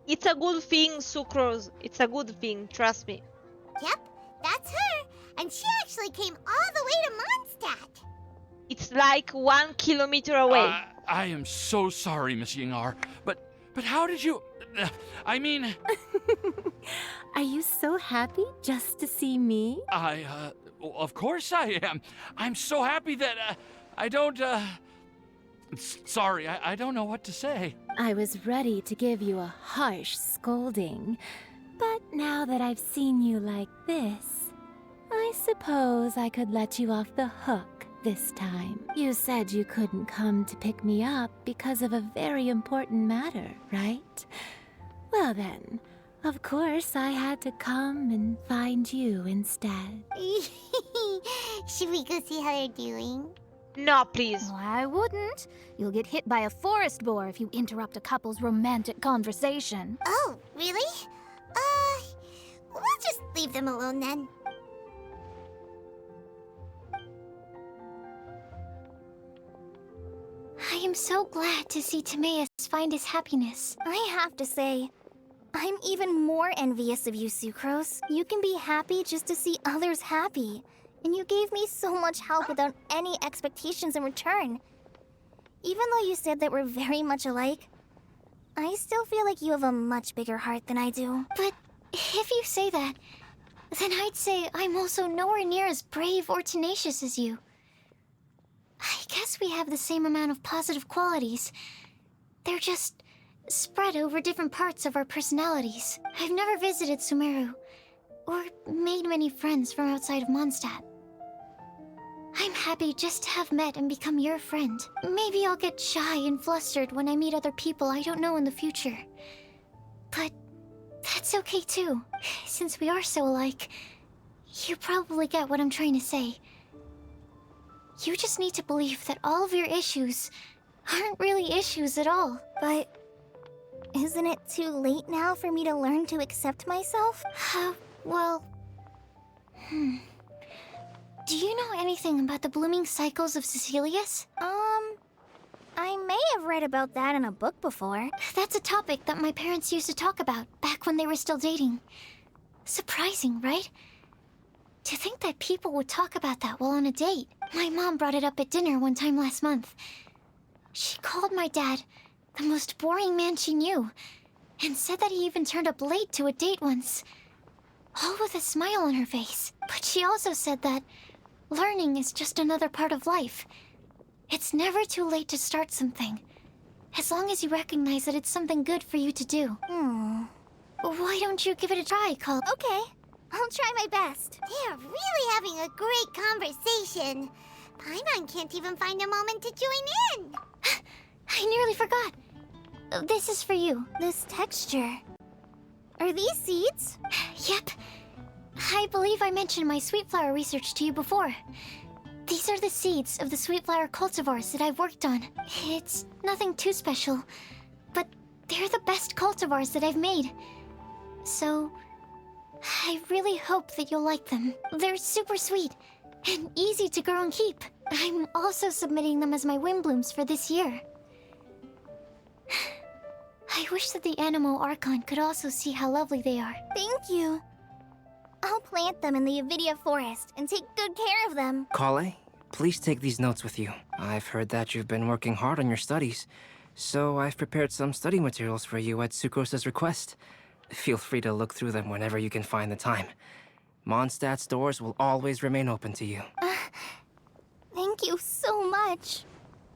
S2: It's a good thing, Sucrose. It's a good thing, trust me.
S19: Yep, that's her. And she actually came all the way to Mondstadt.
S2: It's like 1 kilometer away.
S13: I am so sorry, Miss Yingar. But how did you... I mean...
S9: Are you so happy just to see me?
S13: Of course I am. I'm so happy that, I don't, Sorry, I don't know what to say.
S9: I was ready to give you a harsh scolding, but now that I've seen you like this, I suppose I could let you off the hook this time. You said you couldn't come to pick me up because of a very important matter, right? Well then, of course I had to come and find you instead.
S19: Should we go see how they're doing?
S2: No, please.
S14: Oh, I wouldn't. You'll get hit by a forest boar if you interrupt a couple's romantic conversation.
S19: Oh, really? We'll just leave them alone then.
S3: I am so glad to see Timaeus find his happiness.
S5: I have to say, I'm even more envious of you, Sucrose. You can be happy just to see others happy. And you gave me so much help without any expectations in return. Even though you said that we're very much alike, I still feel like you have a much bigger heart than I do.
S3: But if you say that, then I'd say I'm also nowhere near as brave or tenacious as you. I guess we have the same amount of positive qualities. They're just spread over different parts of our personalities. I've never visited Sumeru, or made many friends from outside of Mondstadt. I'm happy just to have met and become your friend. Maybe I'll get shy and flustered when I meet other people I don't know in the future. But that's okay too. Since we are so alike, you probably get what I'm trying to say. You just need to believe that all of your issues aren't really issues at all.
S5: But isn't it too late now for me to learn to accept myself?
S3: Well... Do you know anything about the blooming cycles of Cecilius?
S5: I may have read about that in a book before.
S3: That's a topic that my parents used to talk about back when they were still dating. Surprising, right? To think that people would talk about that while on a date. My mom brought it up at dinner one time last month. She called my dad the most boring man she knew, and said that he even turned up late to a date once. All with a smile on her face. But she also said that learning is just another part of life. It's never too late to start something, as long as you recognize that it's something good for you to do. Why don't you give it a try, Cole?
S5: Okay, I'll try my best.
S19: They're really having a great conversation. Paimon can't even find a moment to join in.
S3: I nearly forgot. This is for you.
S5: This texture. Are these seeds?
S3: Yep. I believe I mentioned my sweet flower research to you before. These are the seeds of the sweet flower cultivars that I've worked on. It's nothing too special, but they're the best cultivars that I've made. So, I really hope that you'll like them. They're super sweet and easy to grow and keep. I'm also submitting them as my Windblooms for this year. I wish that the Animo Archon could also see how lovely they are.
S5: Thank you. I'll plant them in the Avidia forest and take good care of them.
S4: Kale, please take these notes with you. I've heard that you've been working hard on your studies, so I've prepared some study materials for you at Sucrose's request. Feel free to look through them whenever you can find the time. Mondstadt's doors will always remain open to you.
S5: Thank you so much.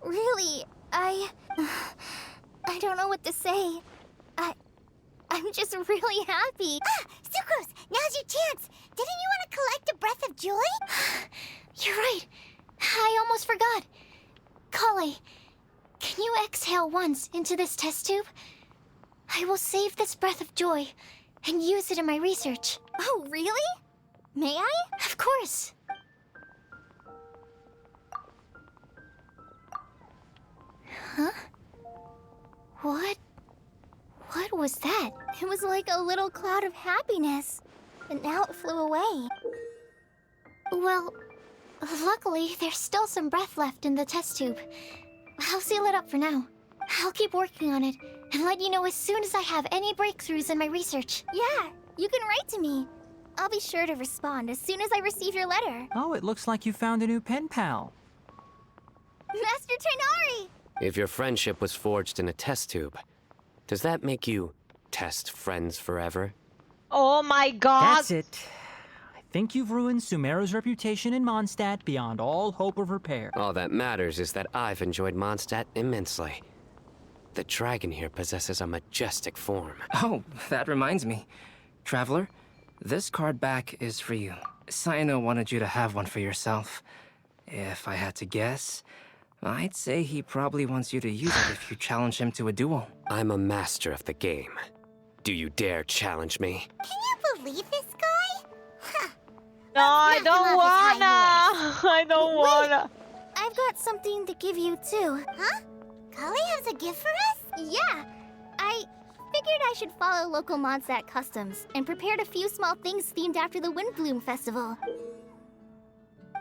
S5: Really, I don't know what to say. I'm just really happy. Sucrose, now's your chance. Didn't you want to collect a breath of joy?
S3: You're right. I almost forgot. Kale, can you exhale once into this test tube? I will save this breath of joy and use it in my research.
S5: Oh, really? May I?
S3: Of course. Huh? What was that?
S5: It was like a little cloud of happiness, but now it flew away.
S3: Well, luckily, there's still some breath left in the test tube. I'll seal it up for now. I'll keep working on it and let you know as soon as I have any breakthroughs in my research.
S5: Yeah, you can write to me. I'll be sure to respond as soon as I receive your letter.
S1: Oh, it looks like you found a new pen pal.
S5: Master Tainari!
S6: If your friendship was forged in a test tube, does that make you test friends forever?
S2: Oh my god!
S1: That's it. I think you've ruined Sumeru's reputation in Mondstadt beyond all hope of repair.
S6: All that matters is that I've enjoyed Mondstadt immensely. The dragon here possesses a majestic form.
S4: Oh, that reminds me. Traveler, this card back is for you. Saino wanted you to have one for yourself. If I had to guess, I'd say he probably wants you to use it if you challenge him to a duel.
S6: I'm a master of the game. Do you dare challenge me?
S5: Can you believe this guy? Huh.
S2: No, I don't wanna! I don't wanna!
S5: I've got something to give you too. Huh? Kale has a gift for us? Yeah. I figured I should follow local Mondstadt customs and prepared a few small things themed after the Windblume festival.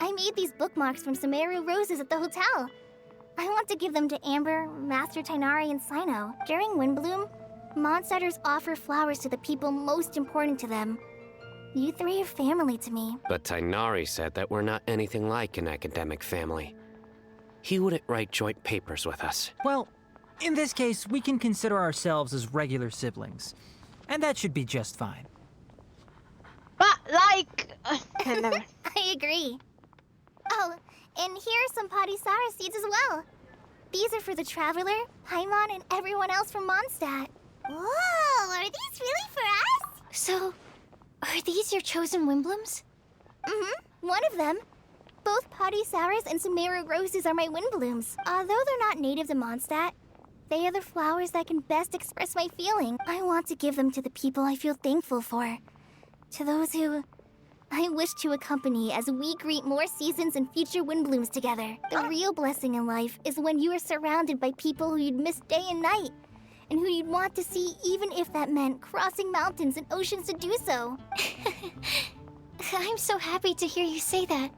S5: I made these bookmarks from Sumeru roses at the hotel. I want to give them to Amber, Master Tainari, and Sino. During Windblume, Mondstadters offer flowers to the people most important to them. You three are family to me.
S6: But Tainari said that we're not anything like an academic family. He wouldn't write joint papers with us.
S1: Well, in this case, we can consider ourselves as regular siblings. And that should be just fine.
S2: But, like...
S5: I agree. Oh, and here are some Padisara seeds as well. These are for the Traveler, Paimon, and everyone else from Mondstadt. Whoa, are these really for us?
S3: So, are these your chosen Windblooms?
S5: Mm-hmm, one of them. Both Padisauras and Sumeru roses are my Windblooms. Although they're not native to Mondstadt, they are the flowers that can best express my feeling. I want to give them to the people I feel thankful for. To those who I wish to accompany as we greet more seasons and future Windblooms together. The real blessing in life is when you are surrounded by people who you'd miss day and night, and who you'd want to see even if that meant crossing mountains and oceans to do so.
S3: I'm so happy to hear you say that.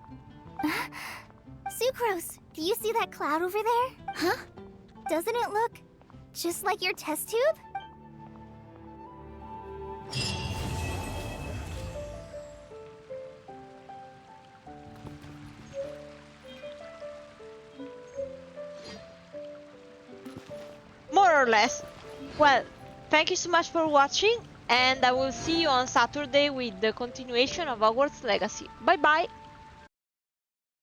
S5: Sucrose, do you see that cloud over there?
S3: Huh?
S5: Doesn't it look just like your test tube?
S2: More or less. Well, thank you so much for watching, and I will see you on Saturday with the continuation of Hogwarts Legacy. Bye bye!